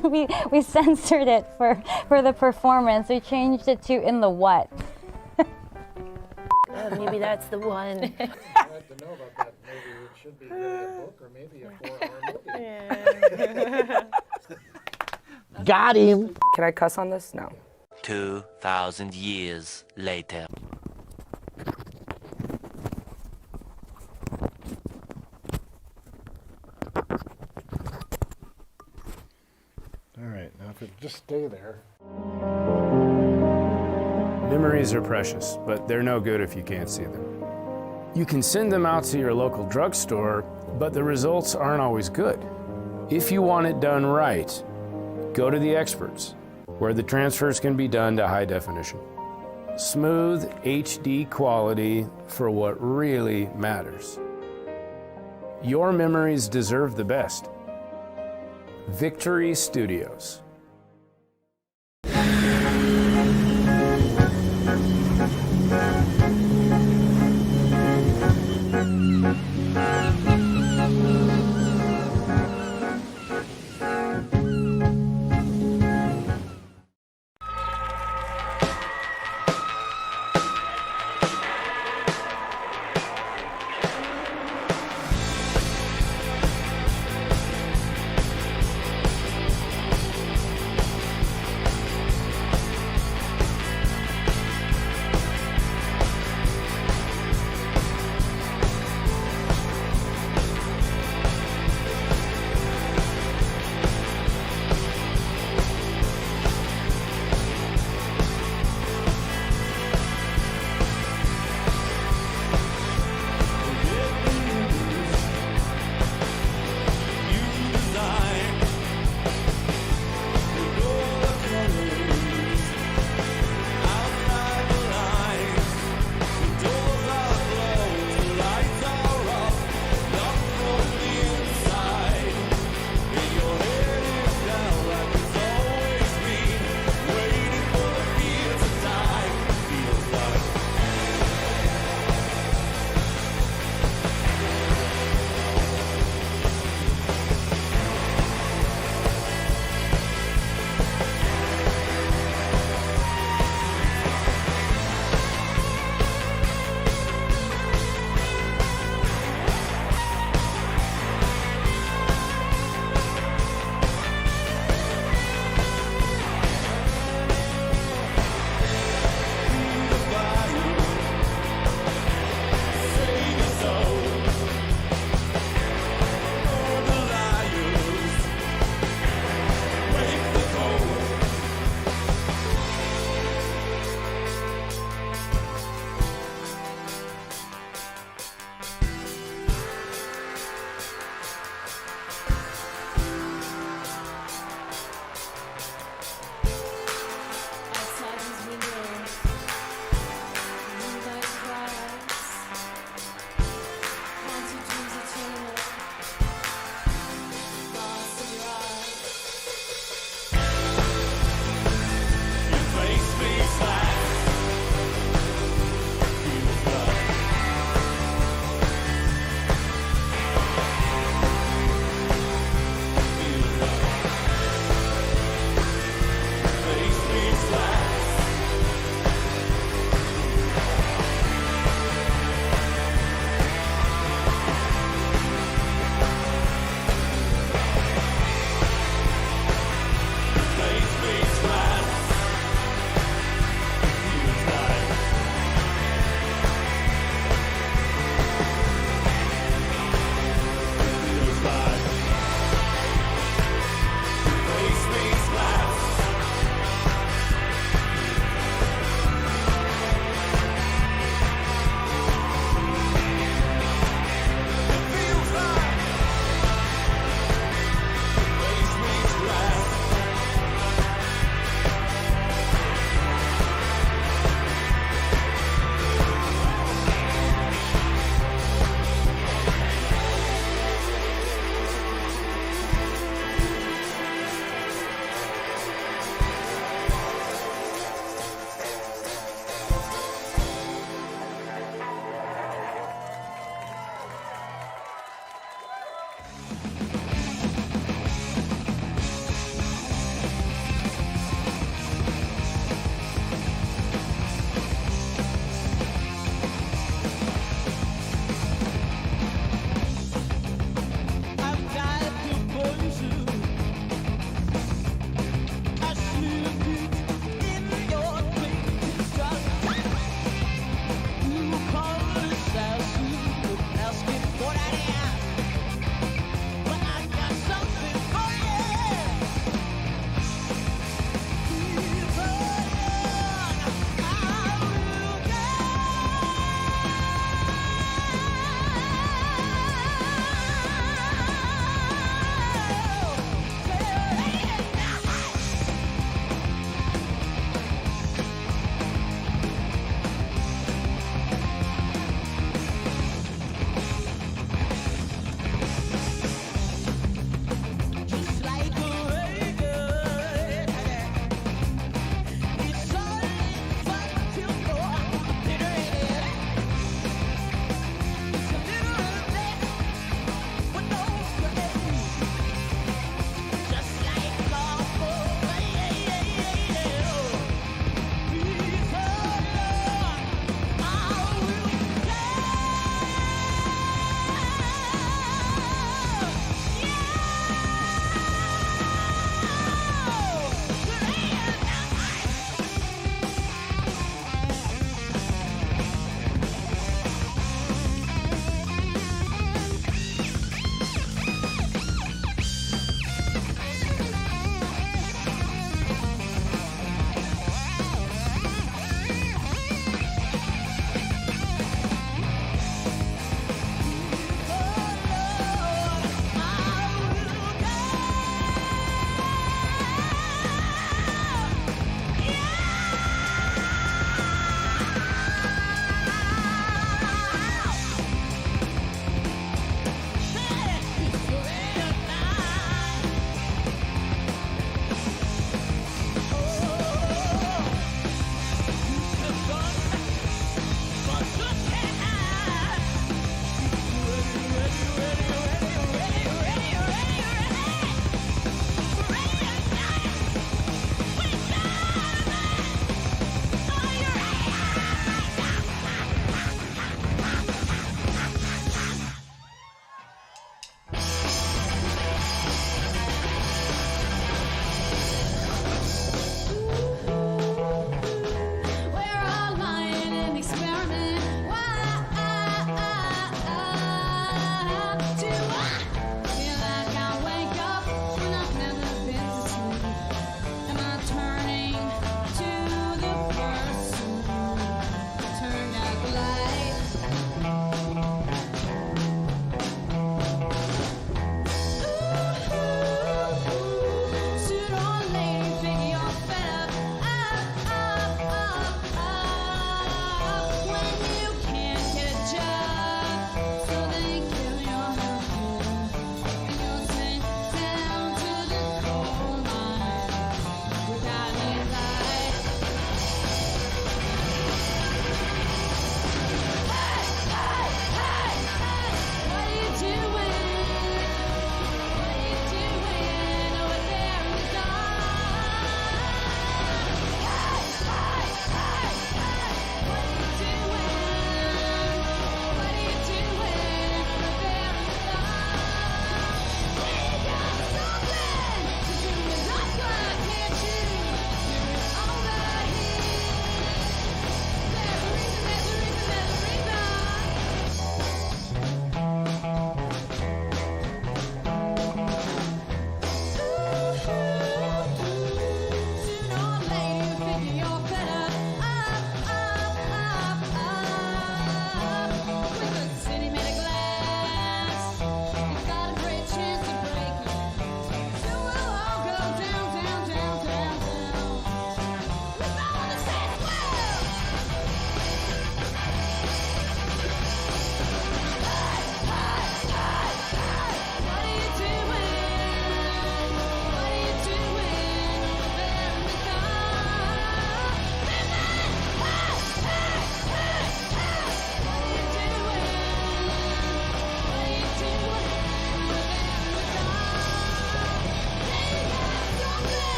we censored it for the performance. We changed it to in the what. Maybe that's the one. I have to know about that. Maybe it should be really a book or maybe a 4-hour movie. Got him. Can I cuss on this? No. 2,000 years later. All right, now if it just stay there. Memories are precious, but they're no good if you can't see them. You can send them out to your local drugstore, but the results aren't always good. If you want it done right, go to the experts, where the transfers can be done to high definition. Smooth HD quality for what really matters. Your memories deserve the best. Victory Studios.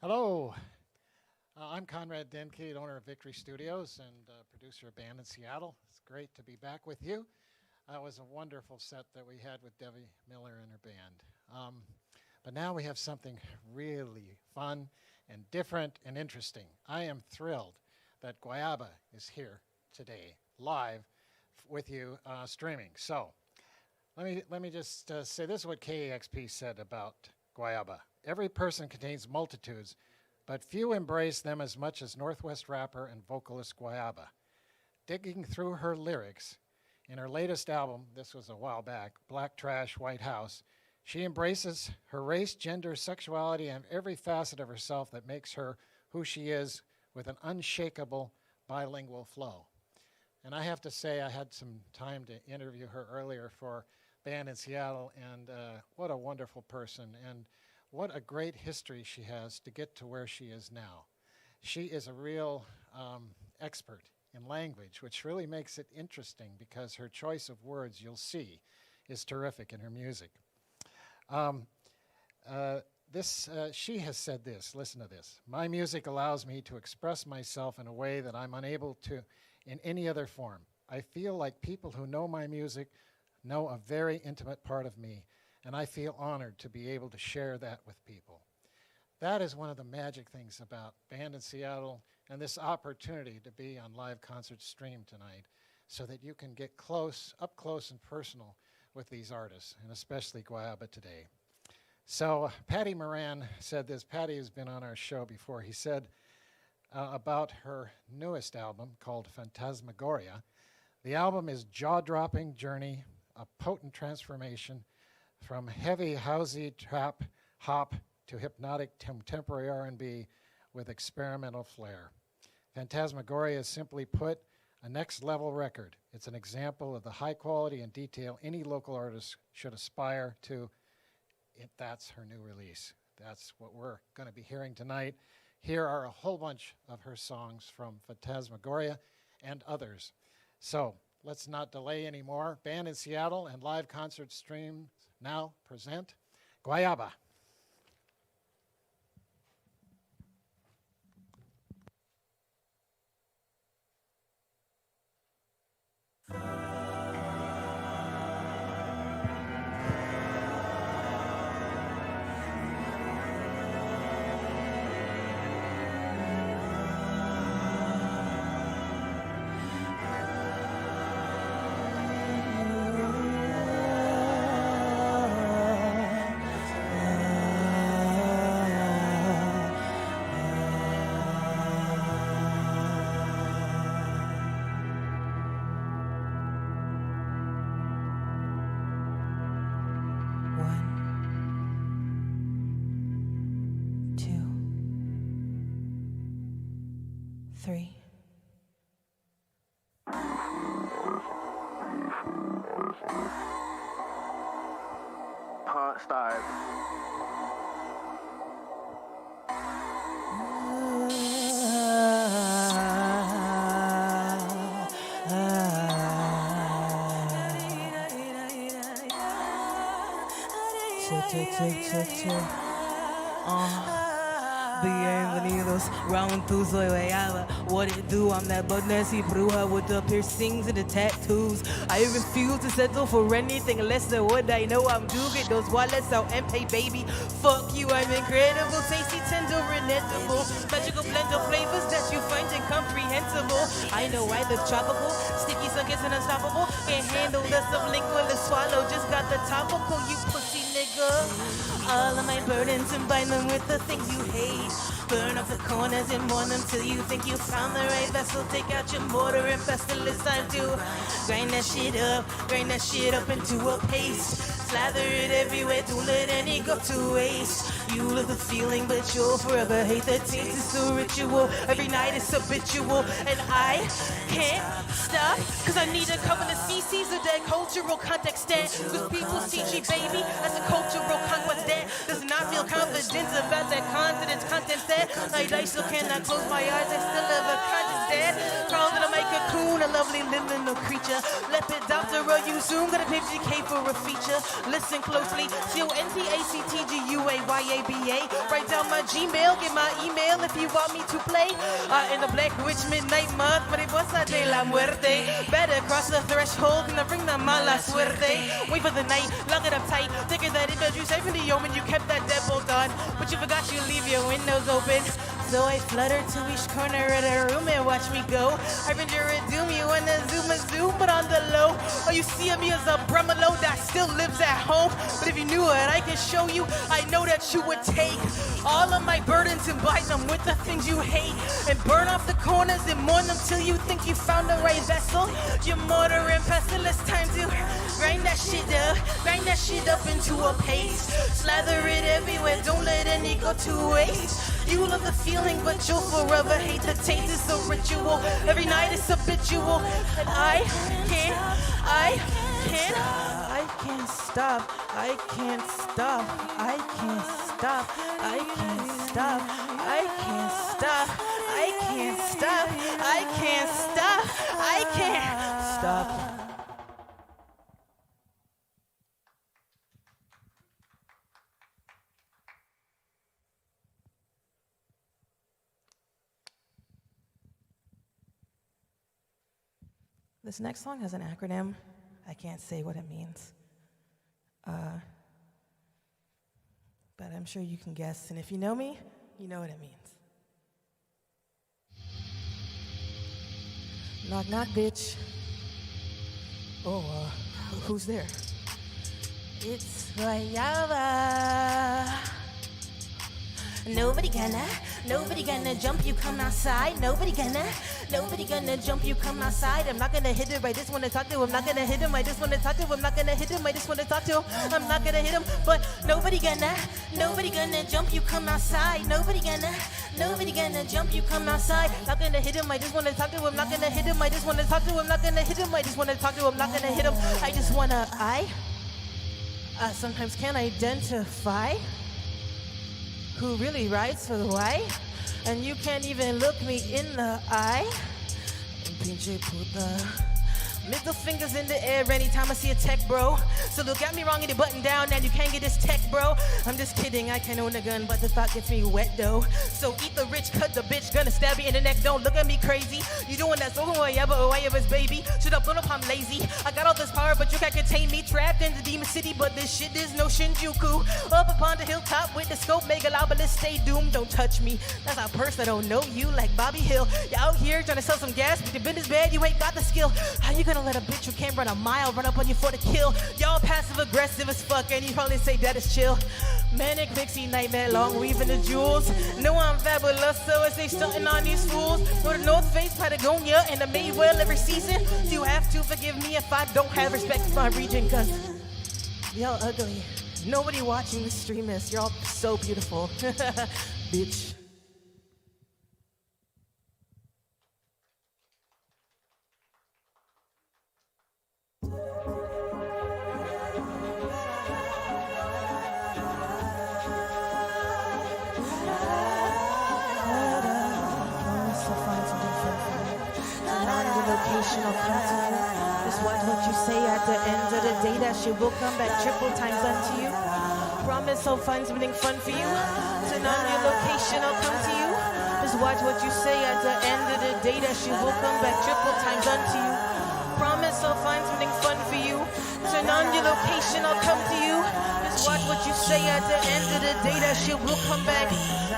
Hello. I'm Conrad Denke, owner of Victory Studios and producer of Band in Seattle. It's great to be back with you. That was a wonderful set that we had with Debbie Miller and her band. But now we have something really fun and different and interesting. I am thrilled that Guayaba is here today, live with you streaming. So let me just say this is what KEXP said about Guayaba. Every person contains multitudes, but few embrace them as much as Northwest rapper and vocalist Guayaba. Digging through her lyrics, in her latest album, this was a while back, Black Trash, White House, she embraces her race, gender, sexuality, and every facet of herself that makes her who she is with an unshakable bilingual flow. And I have to say, I had some time to interview her earlier for Band in Seattle, and what a wonderful person, and what a great history she has to get to where she is now. She is a real expert in language, which really makes it interesting because her choice of words, you'll see, is terrific in her music. She has said this, listen to this. My music allows me to express myself in a way that I'm unable to in any other form. I feel like people who know my music know a very intimate part of me, and I feel honored to be able to share that with people. That is one of the magic things about Band in Seattle and this opportunity to be on Live Concert Stream tonight so that you can get up close and personal with these artists, and especially Guayaba today. So Patty Moran said this. Patty has been on our show before. He said about her newest album called Phantasmagoria, the album is jaw-dropping journey, a potent transformation from heavy housey trap hop to hypnotic contemporary R&B with experimental flair. Phantasmagoria is simply put a next level record. It's an example of the high quality and detail any local artist should aspire to. That's her new release. That's what we're going to be hearing tonight. Here are a whole bunch of her songs from Phantasmagoria and others. So let's not delay anymore. Band in Seattle and Live Concert Stream now present Guayaba. Three. Pawn Stars. Bienvenidos, round through soy Guayaba. What it do? I'm that bug nasty bruja with the piercings and the tattoos. I refuse to settle for anything less than what I know I'm due. Get those wallets out and pay, baby. Fuck you, I'm incredible, tasty, tender, and edible. Magical blend of flavors that you find incomprehensible. I know I look tropical, sticky, suckers, and unstoppable. Can't handle the sublingual to swallow. Just got the topical, you pussy nigga. All of my burdens and bind them with the things you hate. Burn off the corners and mourn them till you think you found the right vessel. Take out your mortar and pestle. It's time to grind that shit up into a paste. Slather it everywhere, don't let any go to waste. You love the feeling, but you'll forever hate the taste. It's a ritual, every night it's habitual. And I can't stop, cause I need to cover the species of that cultural context that cause people see G baby as a cultural conquest that does not feel confidence about that continent's content that I still cannot close my eyes, I still have a conscience instead. Crawled into my cocoon, a lovely little creature. Lepid doctor, you soon got a picture K for a feature. Listen closely, CONTACTGUAYABA. Write down my Gmail, get my email if you want me to play. In the Black Witch Midnight Month, Mariposa de la Muerte. Better cross the threshold and I bring the mala suerte. Wait for the night, lock it up tight. Thinking that it was you safe in the omen, you kept that deadbolt on. But you forgot you leave your windows open. So I flutter to each corner of the room and watch me go. I render a doom, you wanna zoom a zoom, but on the low. Oh, you see me as a brumalo that still lives at home. But if you knew what I can show you, I know that you would take all of my burdens and buy them with the things you hate. And burn off the corners and mourn them till you think you found the right vessel. Your mortar and pestle, it's time to grind that shit up into a paste. Slather it everywhere, don't let any go to waste. You love the feeling, but you'll forever hate the taste. It's a ritual, every night it's habitual. And I can't stop, I can't stop, I can't stop, I can't stop, I can't stop, I can't stop, I can't stop, I can't stop. This next song has an acronym. I can't say what it means. But I'm sure you can guess. And if you know me, you know what it means. Knock, knock, bitch. Oh, who's there? It's Guayaba. Nobody gonna jump, you come outside. Nobody gonna jump, you come outside. I'm not gonna hit him, I just wanna talk to him. I'm not gonna hit him, I just wanna talk to him. I'm not gonna hit him, I just wanna talk to him. I'm not gonna hit him, but nobody gonna jump, you come outside. Nobody gonna jump, you come outside. Not gonna hit him, I just wanna talk to him. Not gonna hit him, I just wanna talk to him. Not gonna hit him, I just wanna talk to him. Not gonna hit him, I just wanna sometimes can't identify who really rides for the why, and you can't even look me in the eye. Pinche puta. Middle fingers in the air anytime I see a tech bro. So look at me wrong and you button down and you can't get this tech bro. I'm just kidding, I can own a gun, but the thought gets me wet though. So eat the rich, cut the bitch, gonna stab you in the neck. Don't look at me crazy. You doing that solo Guayaba's baby. Shut up, don't know I'm lazy. I got all this power, but you can't contain me. Trapped in the demon city, but this shit is no Shinjuku. Up upon the hilltop with the scope, megalopolis, stay doomed. Don't touch me. That's a person I don't know you like Bobby Hill. You out here trying to sell some gas, but your business bad, you ain't got the skill. How you gonna let a bitch who can't run a mile run up on you for the kill? Y'all passive aggressive as fuck, and you probably say that is chill. Manic pixie nightmare, long weaving the jewels. Know I'm fabulous, so I say stunting on these fools. Go to North Face, Patagonia, and I made well every season. You have to forgive me if I don't have respect for my region, cause y'all ugly. Nobody watching this stream is. You're all so beautiful. Bitch. I'll come to you. Just watch what you say at the end of the day. That shit will come back triple times unto you. Promise I'll find something fun for you. Turn on your location, I'll come to you. Just watch what you say at the end of the day. That shit will come back triple times unto you. Promise I'll find something fun for you. Turn on your location, I'll come to you. Just watch what you say at the end of the day. That shit will come back.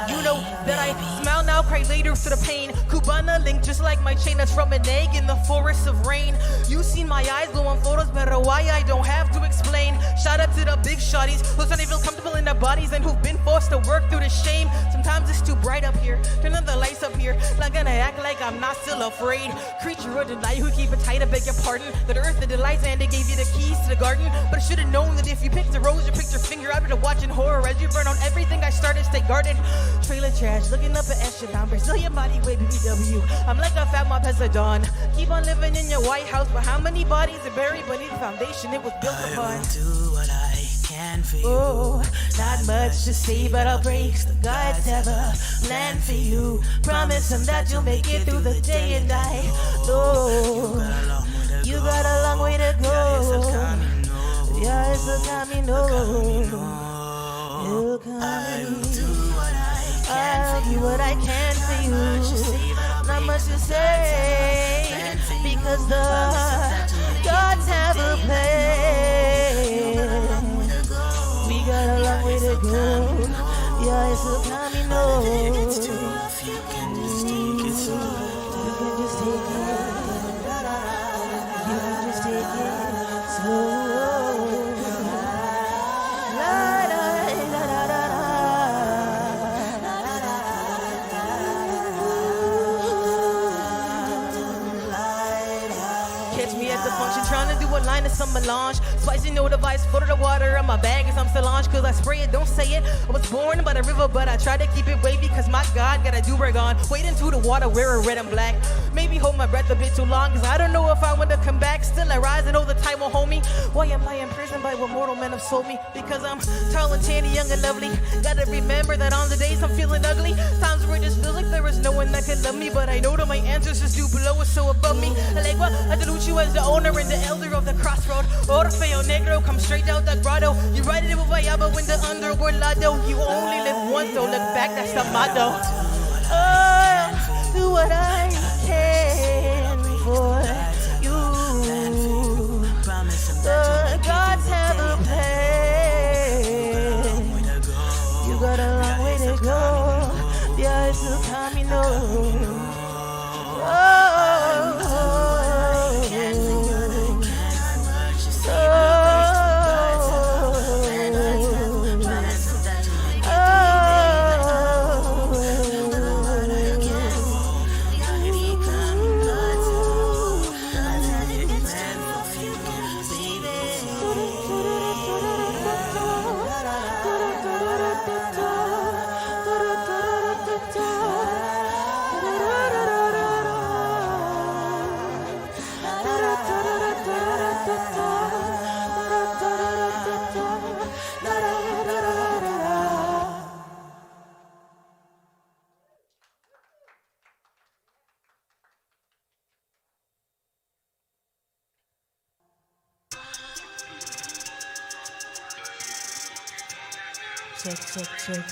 You know that I smile now, cry later for the pain. Cubana link just like my chain that's from an egg in the forest of rain. You seen my eyes glow on photos, but why I don't have to explain. Shout out to the big shotties who suddenly feel comfortable in their bodies and who've been forced to work through the shame. Sometimes it's too bright up here. Turn on the lights up here. Not gonna act like I'm not still afraid. Creature of the night who keep it tight, I beg your pardon. The earth, the delights, and they gave you the keys to the garden. But I should have known that if you picked a rose, you picked your finger out of watching horror as you burn on everything I started. Stay guarded. Trailer trash, looking up at Echelon, Brazilian body weight, BBW. I'm like a fat mob as a dawn. Keep on living in your White House, but how many bodies are buried beneath the foundation it was built upon? I will do what I can can for you. Oh, not much to say, but I'll break the God's ever plan for you. Promise him that you'll make it through the day and night. Oh, you got a long way to go. Yeah, it's a camino. You'll come. I'll do what I can for you. Not much to say, because the gods have a plan. We got a long way to go. Yeah, it's a camino. You can just take it slow. You can just take it slow. Trying to do a line of some melange. Spicy no device, foot of the water in my bag is I'm Solange. Cause I spray it, don't say it. I was born by the river, but I try to keep it wavy. Cause my God got a do-rag on. Wade into the water, wear a red and black. Maybe hold my breath a bit too long, cause I don't know if I want to come back. Still I rise and all the time won't hold me. Why am I imprisoned by what mortal men have sold me? Because I'm tall and tanny, young and lovely. Gotta remember that on the days I'm feeling ugly, times where it just feels like there is no one that can love me. But I know that my ancestors do below us, so above me. Like what? I salute you as the owner and the elder of the crossroad. Orfeo Negro, come straight out the grotto. You ride it with Guayaba when the underworld lado. You only live once, don't look back, that's the motto. Oh, do what I can for you. The gods have a plan. You got a long way to go. Yeah, it's a camino. Check.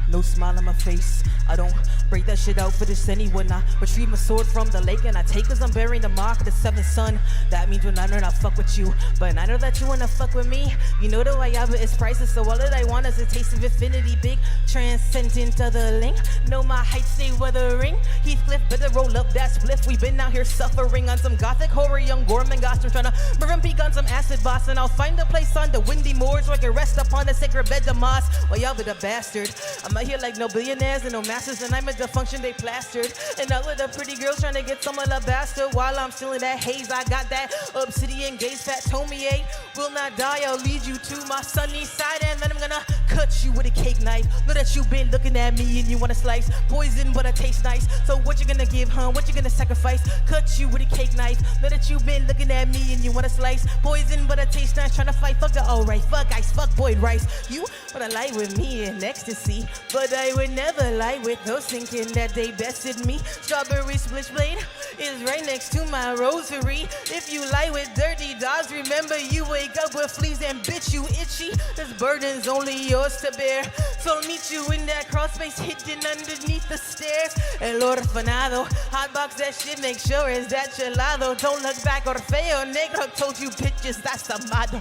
No smile on my face. I don't break that shit out for this anyone. I retrieve my sword from the lake and I take cause I'm bearing the mark of the seventh son. That means when I know not fuck with you, but I know that you wanna fuck with me. You know the Guayaba is priceless, so all that I want is a taste of infinity. Big, transcendent of the link. Know my height stay weathering. Heathcliff, better roll up that spliff. We've been out here suffering on some gothic horror, young Gorman Goster trying to burn peak on some acid boss. And I'll find a place on the windy moors where I can rest upon the sacred bed of moss. Guayaba the bastard. I'm out here like no billionaires and no masters, and I'm a dysfunction they plastered. And all of the pretty girls trying to get some of the bastard. While I'm still in that haze, I got that obsidian gaze. Fat Tommy will not die. I'll lead you to my sunny side, and then I'm gonna cut you with a cake knife. Know that you've been looking at me and you wanna slice poison, but it tastes nice. So what you gonna give, huh? What you gonna sacrifice? Cut you with a cake knife. Know that you've been looking at me and you wanna slice poison, but it tastes nice. Trying to fight, fuck the alright, fuck ice, fuck Boyd Rice. You wanna lie with me in ecstasy, but I would never lie with those thinking that they bested me. Strawberry splish blade is right next to my rosary. If you lie with dirty dogs, remember you wake up with fleas and bitch you itchy. This burden's only yours to bear, so I'll meet you in that crawl space hidden underneath the stairs. El orfanado, hotbox that shit, make sure it's that gelado. Don't look back, Orfeo Negro told you bitches that's the motto.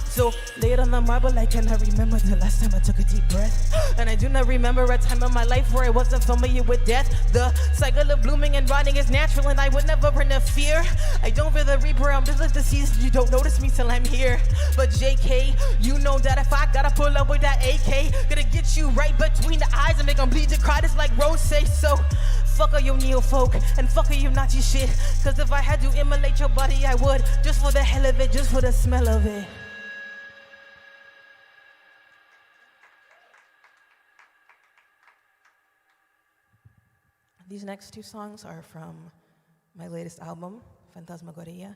So lay it on the marble, I cannot remember the last time I took a deep breath. And I do not remember a time in my life where I wasn't familiar with death. The cycle of blooming and rotting is natural, and I would never interfere. I don't fear the reaper, I'm just like diseased. You don't notice me till I'm here. But JK, you know that if I gotta pull up with that AK, gonna get you right between the eyes and make them bleed to cry. Just like Rose say so. Fuck all your neo-folk and fuck all your Nazi shit. Cause if I had to immolate your body, I would. Just for the hell of it, just for the smell of it. These next two songs are from my latest album, Fantasmagoria.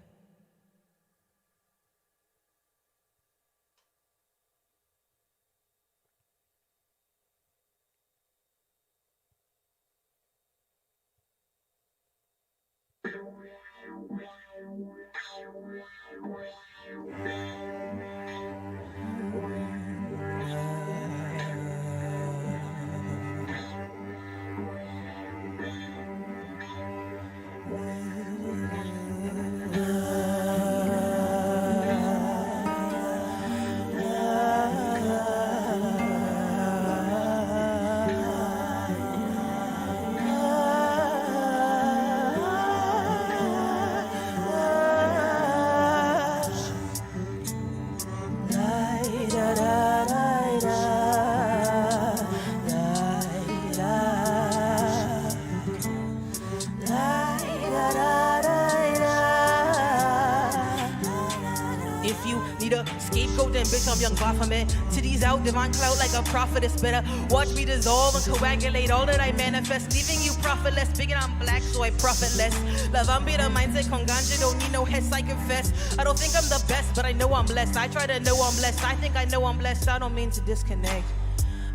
If you need a scapegoat, then bitch, I'm young Baphomet. Titties out, divine clout like a prophetess. Better watch me dissolve and coagulate all that I manifest, leaving you profitless. Big and I'm black, so I profit less. Love, I'm bitter mindset, con ganja, don't need no heads, I confess. I don't think I'm the best, but I know I'm blessed. I try to know I'm blessed, I think I know I'm blessed. I don't mean to disconnect,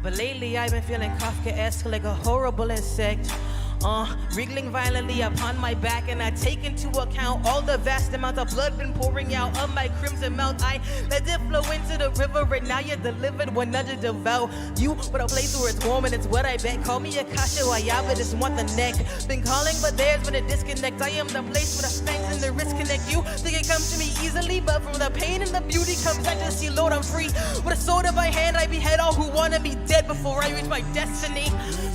but lately I've been feeling Kafka-esque like a horrible insect. Wriggling violently upon my back, and I take into account all the vast amount of blood been pouring out of my crimson mouth. I let it flow into the river, and now you're delivered when none to devour you. But a place where it's warm and it's wet, I bet. Call me a kasha, Guayaba, just want the neck. Been calling, but there's been a disconnect. I am the place where the fangs and the wrist connect. You think it comes to me easily, but from the pain and the beauty comes I just see, Lord, I'm free. With a sword in my hand, I behead all who wanted me dead before I reach my destiny.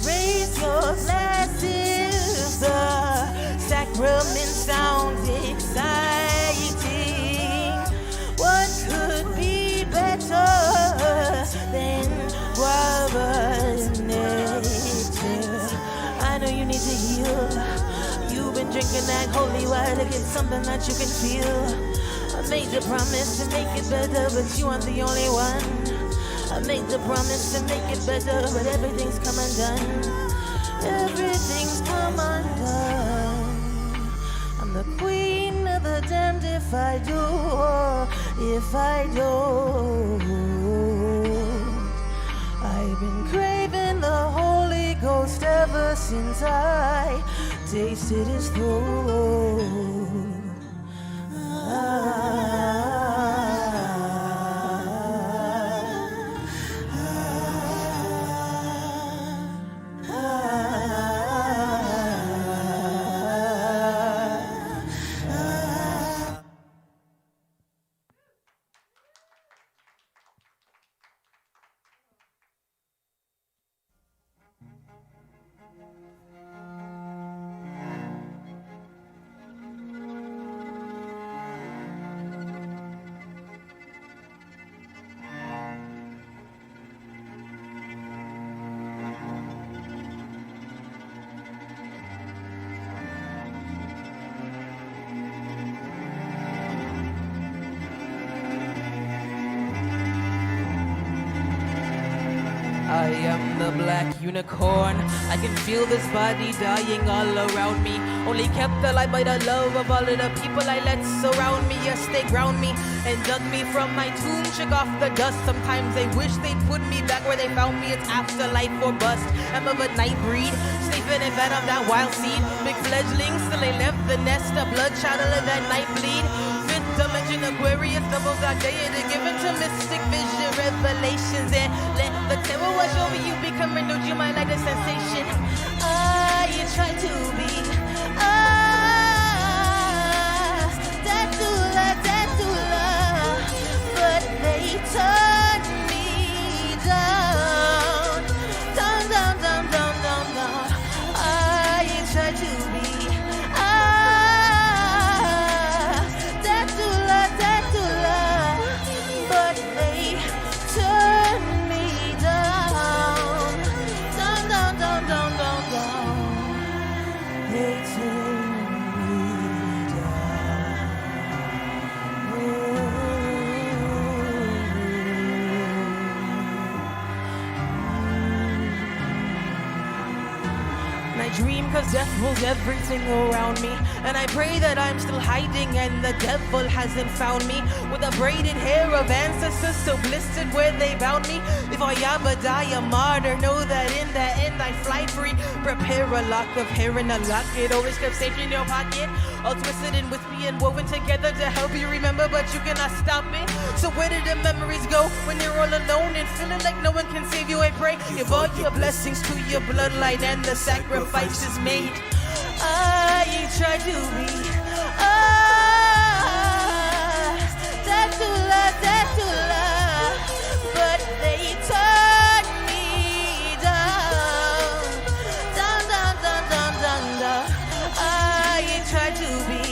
Raise your glasses. The sacrament sounds exciting. What could be better than Guayaba nature? I know you need to heal. You've been drinking that holy water to get something that you can feel. I made the promise to make it better, but you aren't the only one. I made the promise to make it better, but everything's come undone. Everything's come undone. I'm the queen of the damned if I do, or if I don't. I've been craving the Holy Ghost ever since I tasted his throne. I am the black unicorn. I can feel this body dying all around me. Only kept alive by the love of all of the people I let surround me. Yes, they ground me and dug me from my tomb, shook off the dust. Sometimes they wish they'd put me back where they found me. It's afterlife or bust. I'm of a night breed, sniffing and fed of that wild seed. Big fledglings, still they left the nest. A blood child of that night bleed. Fifth dimension Aquarius, double God deity, given to mystic vision, revelations, and let the terror wash over you, become renewed. You might like the sensation. You try to be that but they turn me down, down, down, down, down, down, down. You try to be that but they turn me down, down, down, down, down, down. And I dream cause death rules everything around me. And I pray that I'm still hiding and the devil hasn't found me. With the braided hair of ancestors so blistered where they bound me. If I ever die a martyr, know that in the end I fly free. Prepare a lock of hair and a locket, always kept safe in your pocket. All twisted and wispy and woven together to help you remember, but you cannot stop it. So where did the memories go when you're all alone and feeling like no one can save you? I pray give all your blessings to your bloodline and the sacrifice is made. I try to be Tatula, but they turn me down. I try to be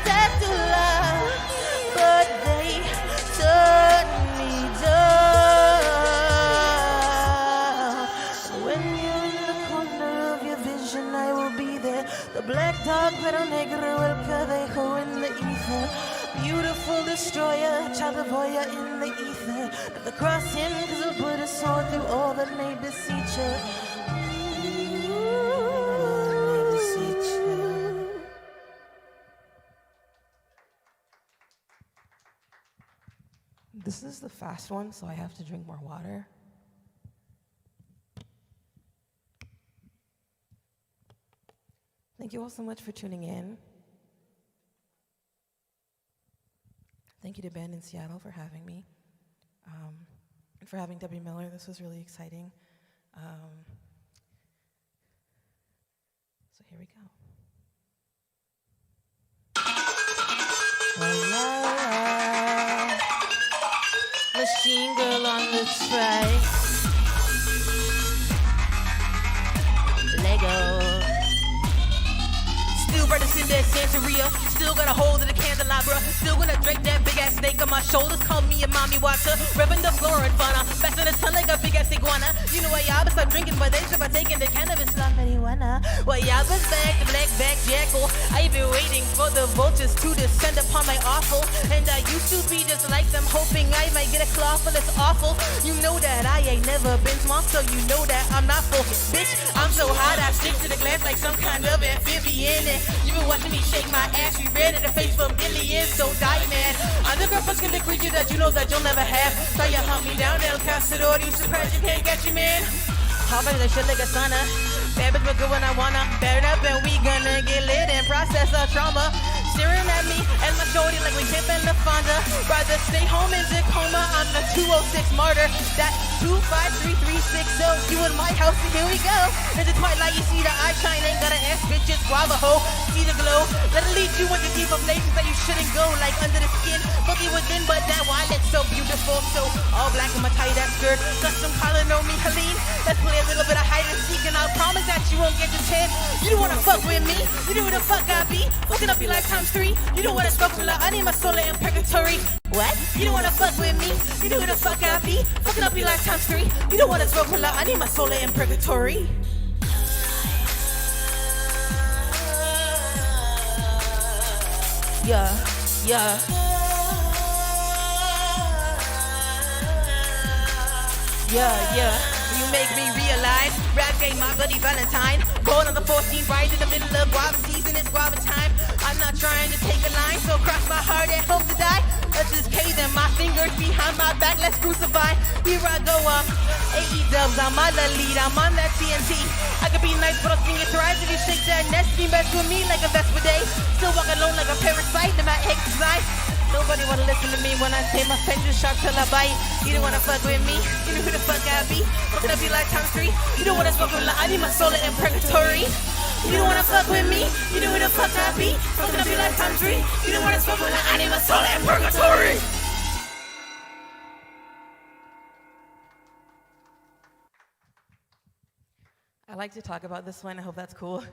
Tatula, but they turn me down. When you're in the corner of your vision, I will be there. The black dog, pero negro, el cadejo in the ether. Beautiful destroyer, child of Hoya in the ether. Never cross him, cause he'll put us on through all that may beseech you. This is the fast one, so I have to drink more water. Thank you all so much for tuning in. Thank you to Band in Seattle for having me, and for having Debbie Miller. This was really exciting. So here we go. Machine girl on the track. Lego. Still in that Santeria, still got a hold of the candelabra. Still gonna drink that big ass snake on my shoulders. Call me a mommy watcher, repping the flora and fauna. Back in the sun like a big ass iguana. You know Guayaba start drinking, but they should by taking the cannabis like marijuana. Guayaba's back, the black back jackal. I've been waiting for the vultures to descend upon my offal. And I used to be just like them, hoping I might get a claw for this awful. You know that I ain't never been small, so you know that I'm not full. Bitch, I'm so hot, I stick to the glass like some kind of amphibian. And you been watching me shake my ass, you red in the face for millions, so die man. I'm the girl fucking the creature that you know that you'll never have. So you hunt me down, El Castador, you surprised you can't get you, man. Hop in the shit like a sauna. Bad bitch, but good when I wanna. Bear up and we gonna get lit and process our trauma. Staring at me and my shorty like we tipping the Fonda. Rather stay home in Tacoma, I'm the 206 martyr. That's 253360. You in my house, and here we go. In the twilight, you see the eye shine, ain't gotta ask bitches, guava hoe. See the glow, let it lead you into deeper places that you shouldn't go. Like under the skin, boogie within, but that wallet's so beautiful. So all black in my tight ass skirt, custom collar, know me, Helene. Let's play a little bit of hide and seek, and I'll promise that you won't get your 10. You don't wanna fuck with me, you know who the fuck I be. Fucking up your life times 3. You don't wanna fuck with me, I need my soul in purgatory. What? You don't wanna fuck with me, you know who the fuck I be. Fucking up your life times 3. You don't wanna smoke with I need my soul in purgatory. Yeah, yeah. Yeah, yeah. You make me realize rap game my bloody Valentine. Born on the 14th, right in the middle of guava season, it's guava time. I'm not trying to take a line, so cross my heart and hope to die. Let's just cave them, my fingers behind my back, let's crucify. Here I go, AE dubs, I'm on the lead, I'm on that TNT. I could be nice, but I'll swing your thrice if you shake that nest. You mess with me like a Vespa day. Still walk alone like a parasite, and my eggs design. Nobody wanna listen to me when I say my pen just sharp till I bite. You don't wanna fuck with me, you know who the fuck I be. Fucking up your life times 3. You don't wanna fuck with me, I need my soul in purgatory. You don't wanna fuck with me, you know who the fuck I be. Fucking up your life times 3. You don't wanna fuck with me, I need my soul in purgatory. I like to talk about this one, I hope that's cool.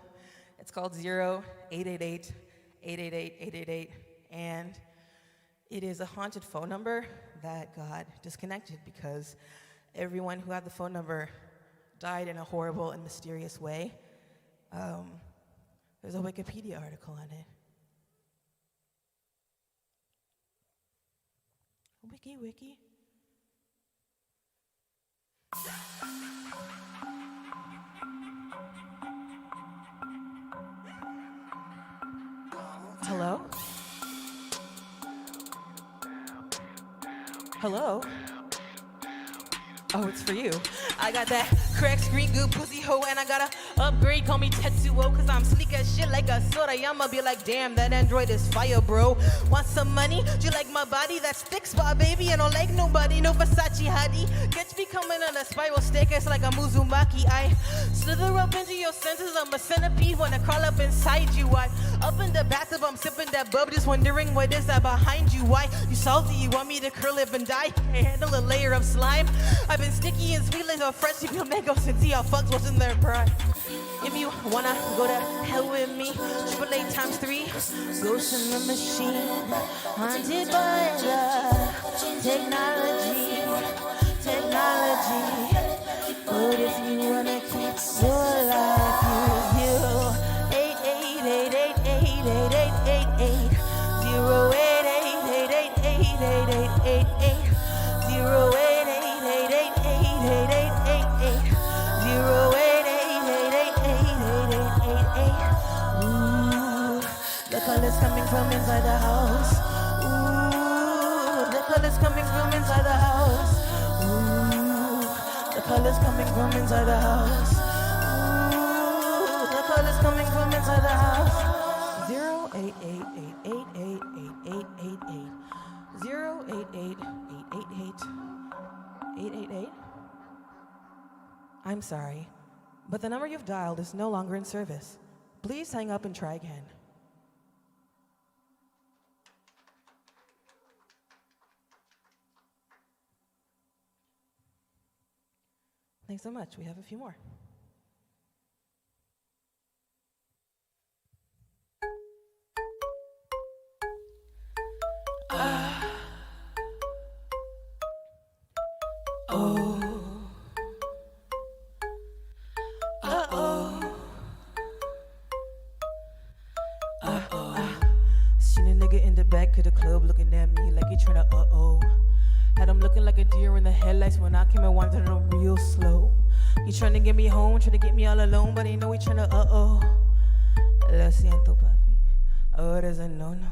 It's called 0-888-888-888-888. And it is a haunted phone number that got disconnected because everyone who had the phone number died in a horrible and mysterious way. There's a Wikipedia article on it. Wiki. Hello? Hello? Oh, it's for you. I got that crack screen good pussy hoe, and I gotta upgrade, call me Tetsuo, cause I'm sleek as shit like a soda. I'ma be like, damn, that Android is fire, bro. Want some money? Do you like my body? That stick spot, baby, I don't like nobody, no Versace hottie. Gets me coming on a spiral staircase like a Muzumaki. I slither up into your senses, I'm a centipede, wanna crawl up inside you. I up in the bathtub, I'm sipping that bub, just wondering what is that behind you. Why you salty? You want me to curl it and die? Can't handle a layer of slime. I've been sticky and sweet like a fresh mango since y'all fucks was in their pride. If you wanna go to hell with me, 888 times 3, ghost in the machine, haunted by the technology. But if you wanna keep your life, you 888888888 The colors coming from inside the house. Ooh, the colors coming from inside the house. Ooh, the colors coming from inside the house. Ooh, the colors coming from inside the house. 08888888888 0888888 I'm sorry, but the number you've dialed is no longer in service. Please hang up and try again. Thanks so much. We have a few more. Seen a nigga in the back of the club looking at me like he tryna Had him looking like a deer in the headlights when I came and wanted him real slow. He tryna get me home, tryna get me all alone, but he know he tryna Lo siento, papi. Ahora es a no-no.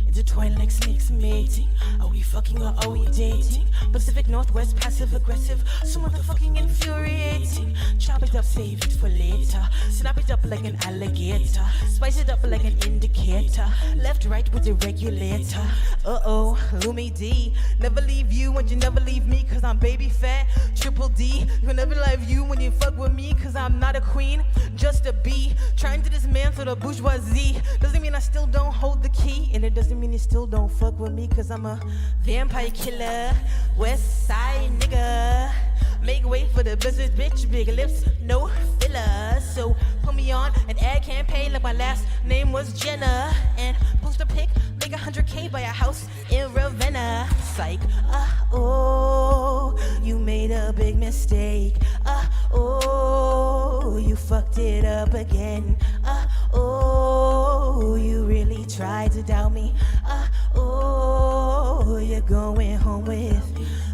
Intertwined like snakes mating. Are we fucking or are we dating? Pacific Northwest, passive aggressive, so motherfucking infuriating. Chop it up, save it for later. Snap it up like an alligator. Spice it up like an indicator. Left, right with the regulator. Lumi D. Never leave you when you never leave me, cause I'm baby fat. Triple D. You'll never leave you when you fuck with me, cause I'm not a queen, just a bee. Trying to dismantle the bourgeoisie. Doesn't mean I still don't hold the key, and it doesn't mean you still don't fuck with me, cause I'm a vampire killer, west side nigga. Make way for the business, bitch, big lips, no filler. So put me on an ad campaign like my last name was Jenna, and post a pic, make 100K by a house in Ravenna. Psych, you made a big mistake. You fucked it up again. You really tried to doubt me. You're going home with.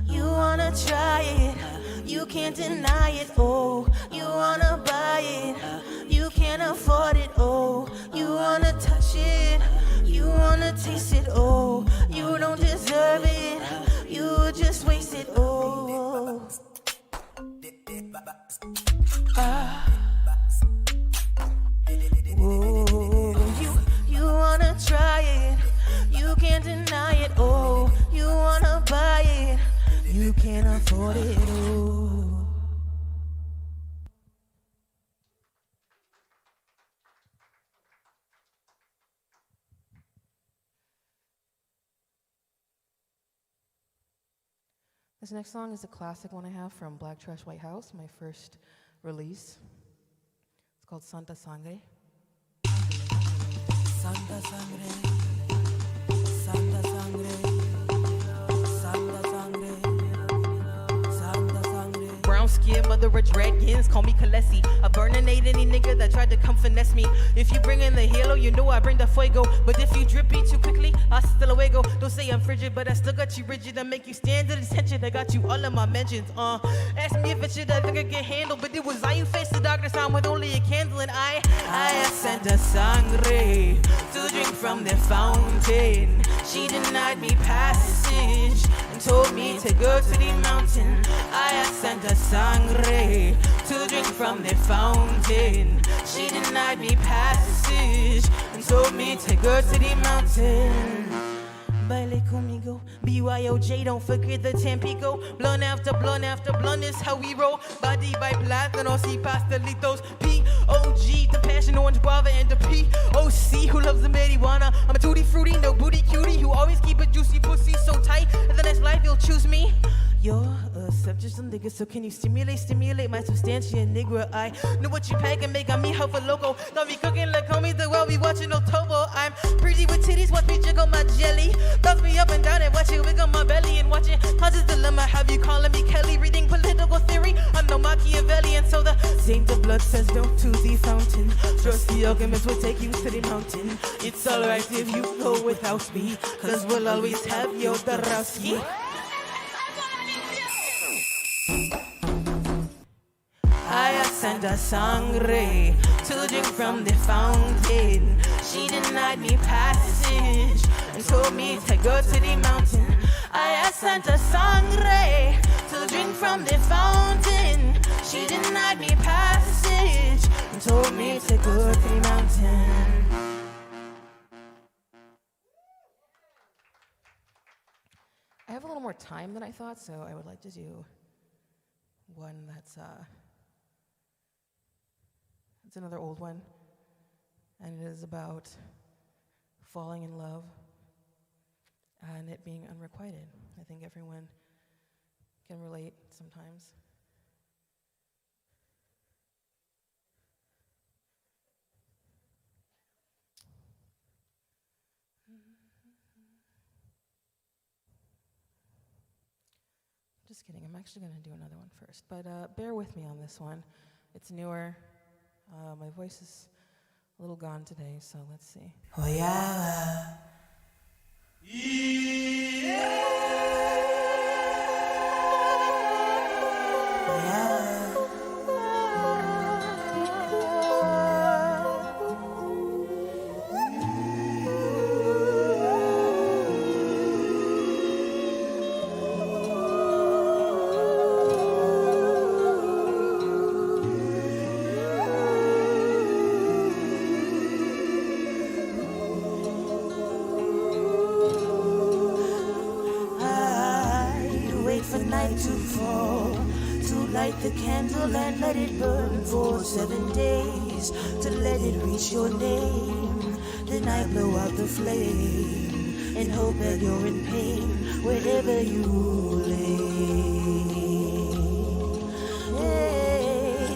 You wanna try it, you can't deny it. You wanna buy it, you can't afford it. You wanna touch it, you wanna taste it. You don't deserve it, you just waste it. You wanna try it, you can't deny it. You wanna buy it, you can't afford it. This next song is a classic one I have from Black Trash White House, my first release. It's called Santa Sangre. Santa Sangre, Santa Sangre, Santa Sangre, Santa Sangre. Brown scared, mother of dragons, call me Khaleesi. I burninate any nigga that tried to come finesse me. If you bring in the halo, you know I bring the fuego. But if you drippy too quickly, I still luego. Don't say I'm frigid, but I still got you rigid. I make you stand at attention. I got you all in my mentions. Ask me if it's shit I think I can handle, but it was I who faced the darkness on with only a candle, and I sent a sangre to drink from the fountain. She denied me passage and told me to go to the mountain. I sent a sangre to drink from the fountain. She denied me passage and told me to go to the mountain. Baile conmigo, BYOJ, don't forget the Tampico. Blunt after blunt after blunt is how we roll. Body by plátanos y pastelitos. P.O.G, the passion orange guava, and the P.O.C who loves the marijuana. I'm a tutti frutti, no booty cutie, who always keep a juicy pussy so tight. In the next life you'll choose me. You're a subject of nigga, so can you stimulate my substantia, nigga? I know what you pack and make on me help a logo. Don't be cooking like homie, the world be watching no Tobo. I'm pretty with titties, watch me jiggle my jelly. Bounce me up and down and watch it wiggle my belly. And watching Causes Dilemma, have you calling me Kelly? Reading political theory, I'm no Machiavellian. So the Saint of Blood says don't to the fountain. Trust the alchemist will take you to the mountain. It's alright if you go without me, cause we'll always have your Darowski. I sent a sangre to drink from the fountain. She denied me passage and told me to go to the mountain. I sent a sangre to drink from the fountain. She denied me passage and told me to go to the mountain. I have a little more time than I thought, so I would like to do one that's it's another old one, and it is about falling in love and it being unrequited. I think everyone can relate sometimes. Just kidding, I'm actually going to do another one first, but bear with me on this one. It's newer. My voice is a little gone today, so let's see. Guayaba. The candle and let it burn for 7 days to let it reach your name. Then I blow out the flame and hope that you're in pain wherever you lay.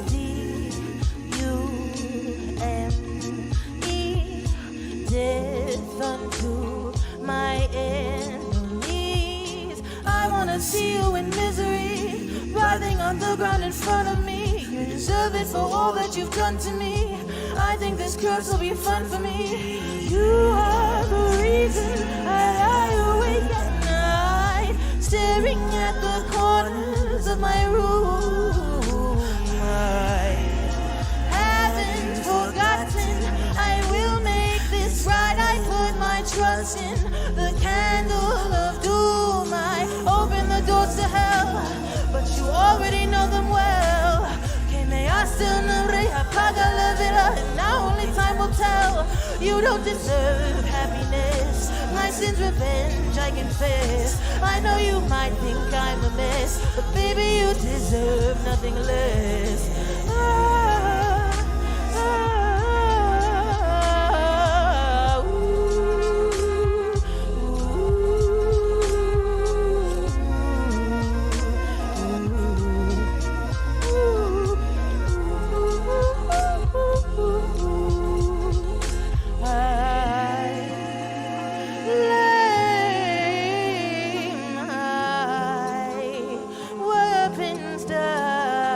D-U-M-E, death unto my enemies. I wanna see you in misery, writhing on the ground in front of me. You deserve it for all that you've done to me. I think this curse will be fun for me. You are the reason I lie awake at night, staring at the corners of my room. I haven't forgotten, I will make this right. I put my trust in the candle of doom. I open the doors to hell, but you already know them well. Que me hasta una rey, apaga la vela, and now only time will tell. You don't deserve happiness, my sin's revenge I confess. I know you might think I'm a mess, but baby you deserve nothing less. Weapons die.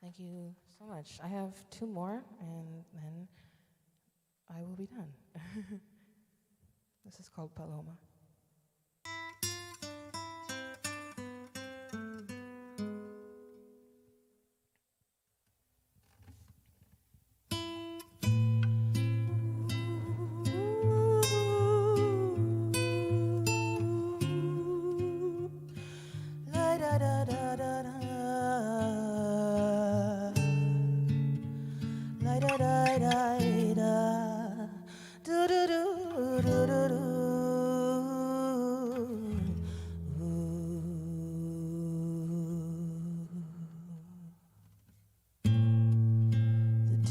Thank you so much. I have 2 more, and then I will be done. This is called Paloma.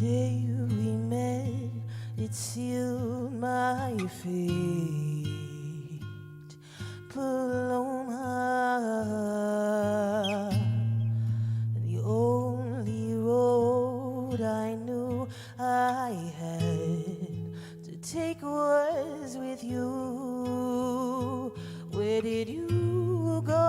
day we met, it sealed my fate. Paloma, the only road I knew I had to take was with you. Where did you go?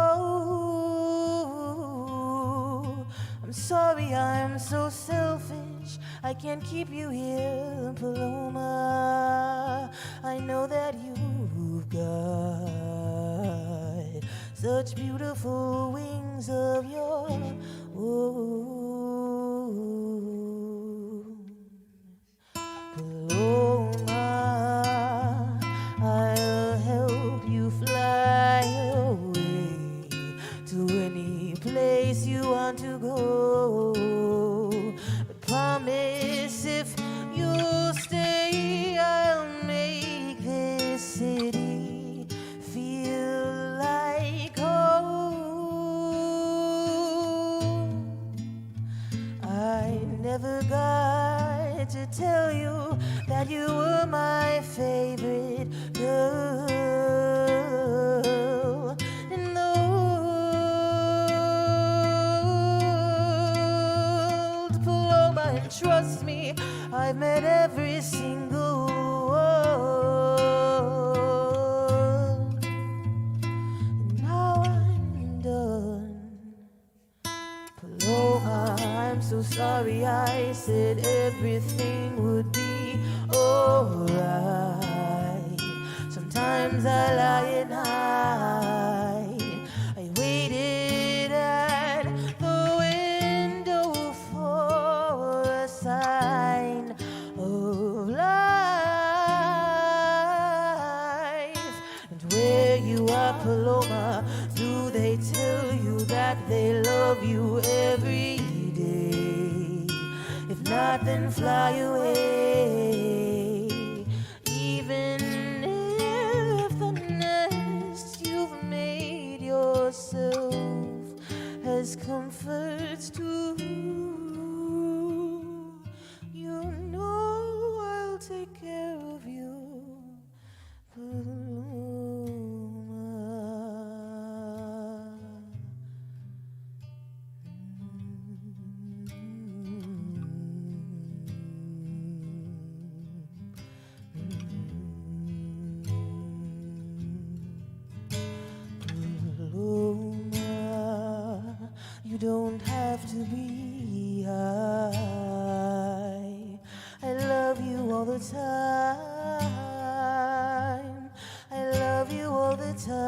I'm sorry, I'm so selfish. I can't keep you here, Paloma. I know that you've got such beautiful wings of your own. Paloma, I'll help you fly away to any place you want to go. But promise if you'll stay, I'll make this city feel like home. I never got to tell you that you were my favorite girl in the world. Paloma, and trust me, I've met every single one. And now I'm done. Paloma, I'm so sorry I said everything would be alright. Sometimes I lie and hide. I waited at the window for a sign of life. And where you are, Paloma, do they tell you that they love you every day? If not, then fly away. Even if the nest you've made yourself has comforts too, you know I'll take care of you, Paloma. Paloma, you don't have to be high. I love you all the time. I love you all the time.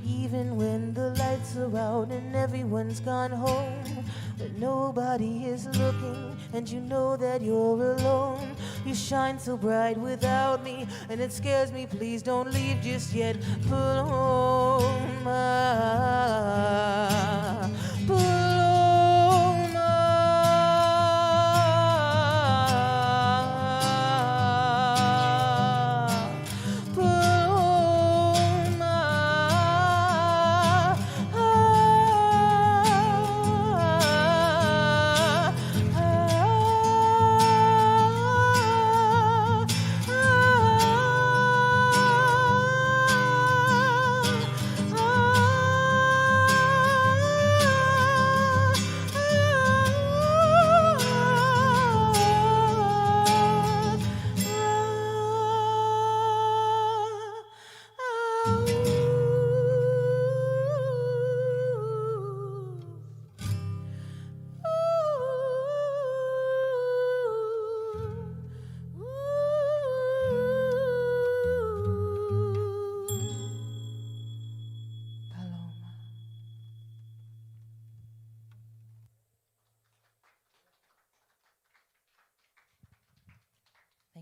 Even when the lights are out and everyone's gone home, but nobody is looking, and you know that you're alone. You shine so bright without me, and it scares me. Please don't leave just yet, Paloma.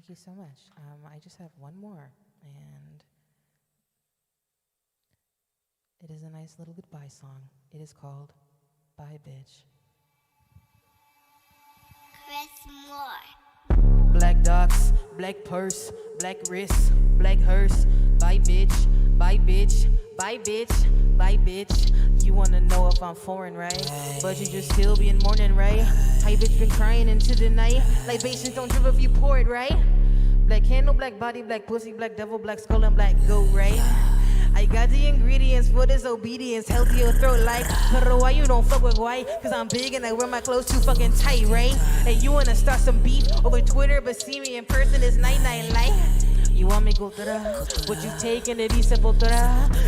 Thank you so much. I just have one more, and it is a nice little goodbye song. It is called Bye Bitch. Chris Moore. Black docs, black purse, black wrist, black hearse. Bye bitch, bye bitch, bye bitch, bye bitch. You wanna know if I'm foreign, right? But you just still be in mourning, right? Hi bitch been crying into the night. Libations don't drip if you pour it, right? Black candle, black body, black pussy, black devil, black skull, and black goat, right? I got the ingredients for this obedience. Healthy your throat like, but why you don't fuck with white? Cause I'm big and I wear my clothes too fucking tight, right? And you wanna start some beef over Twitter, but see me in person is night-night like. You want me cultura, but you taking it dice cultura.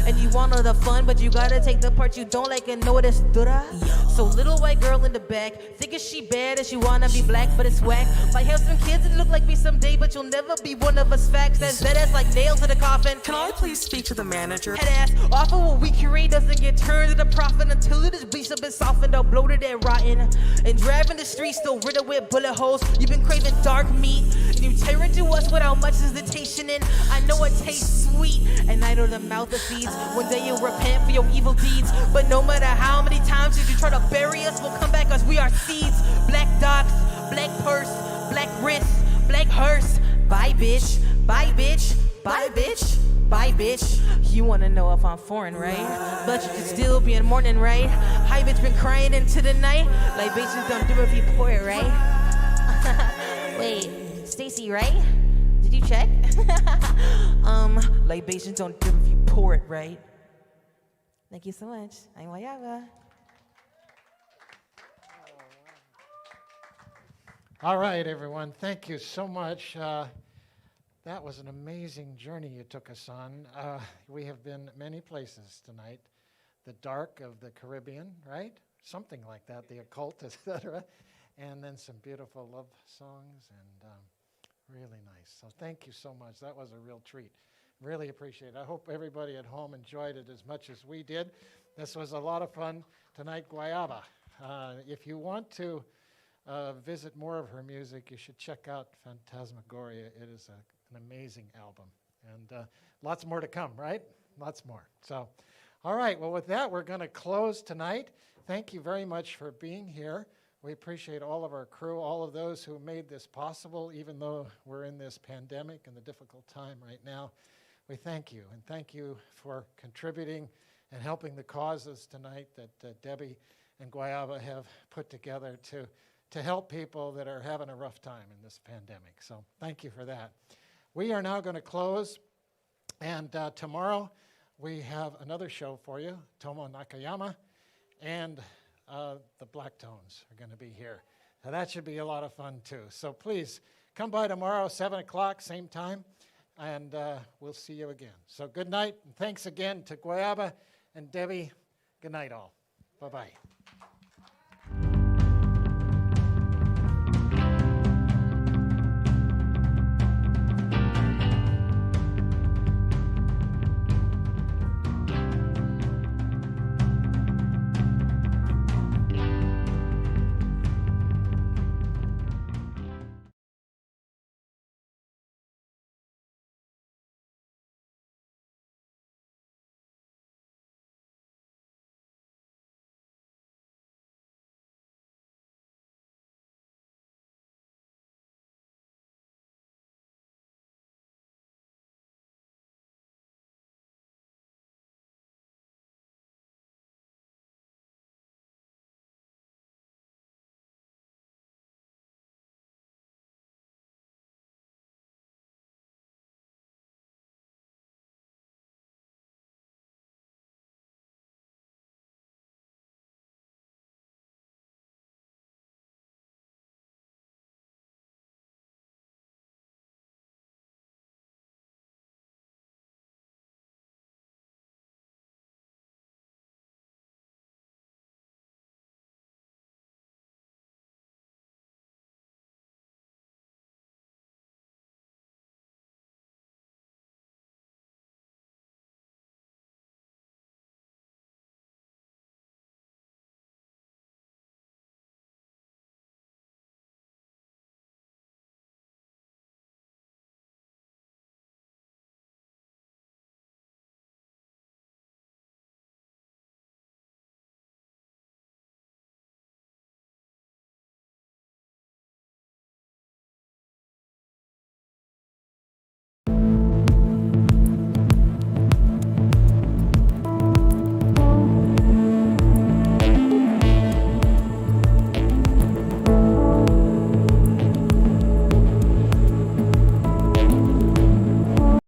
And you want all the fun, but you gotta take the part you don't like and know it is dura. So little white girl in the back, thinking she bad and she wanna be black, but it's whack. Might have some kids that look like me someday, but you'll never be one of us facts. That's dead ass like nails in the coffin. Can I please speak to the manager? Head ass off of what we curate doesn't get turned into profit until it is bleached up and softened up, bloated and rotten. And driving the streets still riddled with bullet holes. You've been craving dark meat, and you tear into us without much hesitation. In. I know it tastes sweet, and I know the mouth that feeds. One day you'll repent for your evil deeds, but no matter how many times you try to bury us, we'll come back as we are seeds. Black docs, black purse, black wrist, black hearse. Bye bitch, bye bitch, bye bitch, bye bitch. You wanna know if I'm foreign, right? But you can still be in mourning, right? Hi bitch been crying into the night. Like bitches don't do it if you pour it, right? Wait, Stacy, right? Did you check? Libations don't do it if you pour it, right? Thank you so much. I'm Guayaba. All right, everyone. Thank you so much. That was an amazing journey you took us on. We have been many places tonight. The dark of the Caribbean, right? Something like that, the occult, etc. And then some beautiful love songs and really nice. So thank you so much. That was a real treat. Really appreciate it. I hope everybody at home enjoyed it as much as we did. This was a lot of fun tonight, Guayaba. If you want to visit more of her music, you should check out Phantasmagoria. It is an amazing album. And lots more to come, right? Lots more. So, all right. Well, with that, we're going to close tonight. Thank you very much for being here. We appreciate all of our crew, all of those who made this possible, even though we're in this pandemic and the difficult time right now. We thank you, and thank you for contributing and helping the causes tonight that Debbie and Guayaba have put together to help people that are having a rough time in this pandemic. So thank you for that. We are now going to close, and tomorrow we have another show for you, Tomo Nakayama, and the Black Tones are going to be here. Now that should be a lot of fun too. So please come by tomorrow, 7 o'clock, same time, and we'll see you again. So good night, and thanks again to Guayaba and Debbie. Good night all. Bye-bye.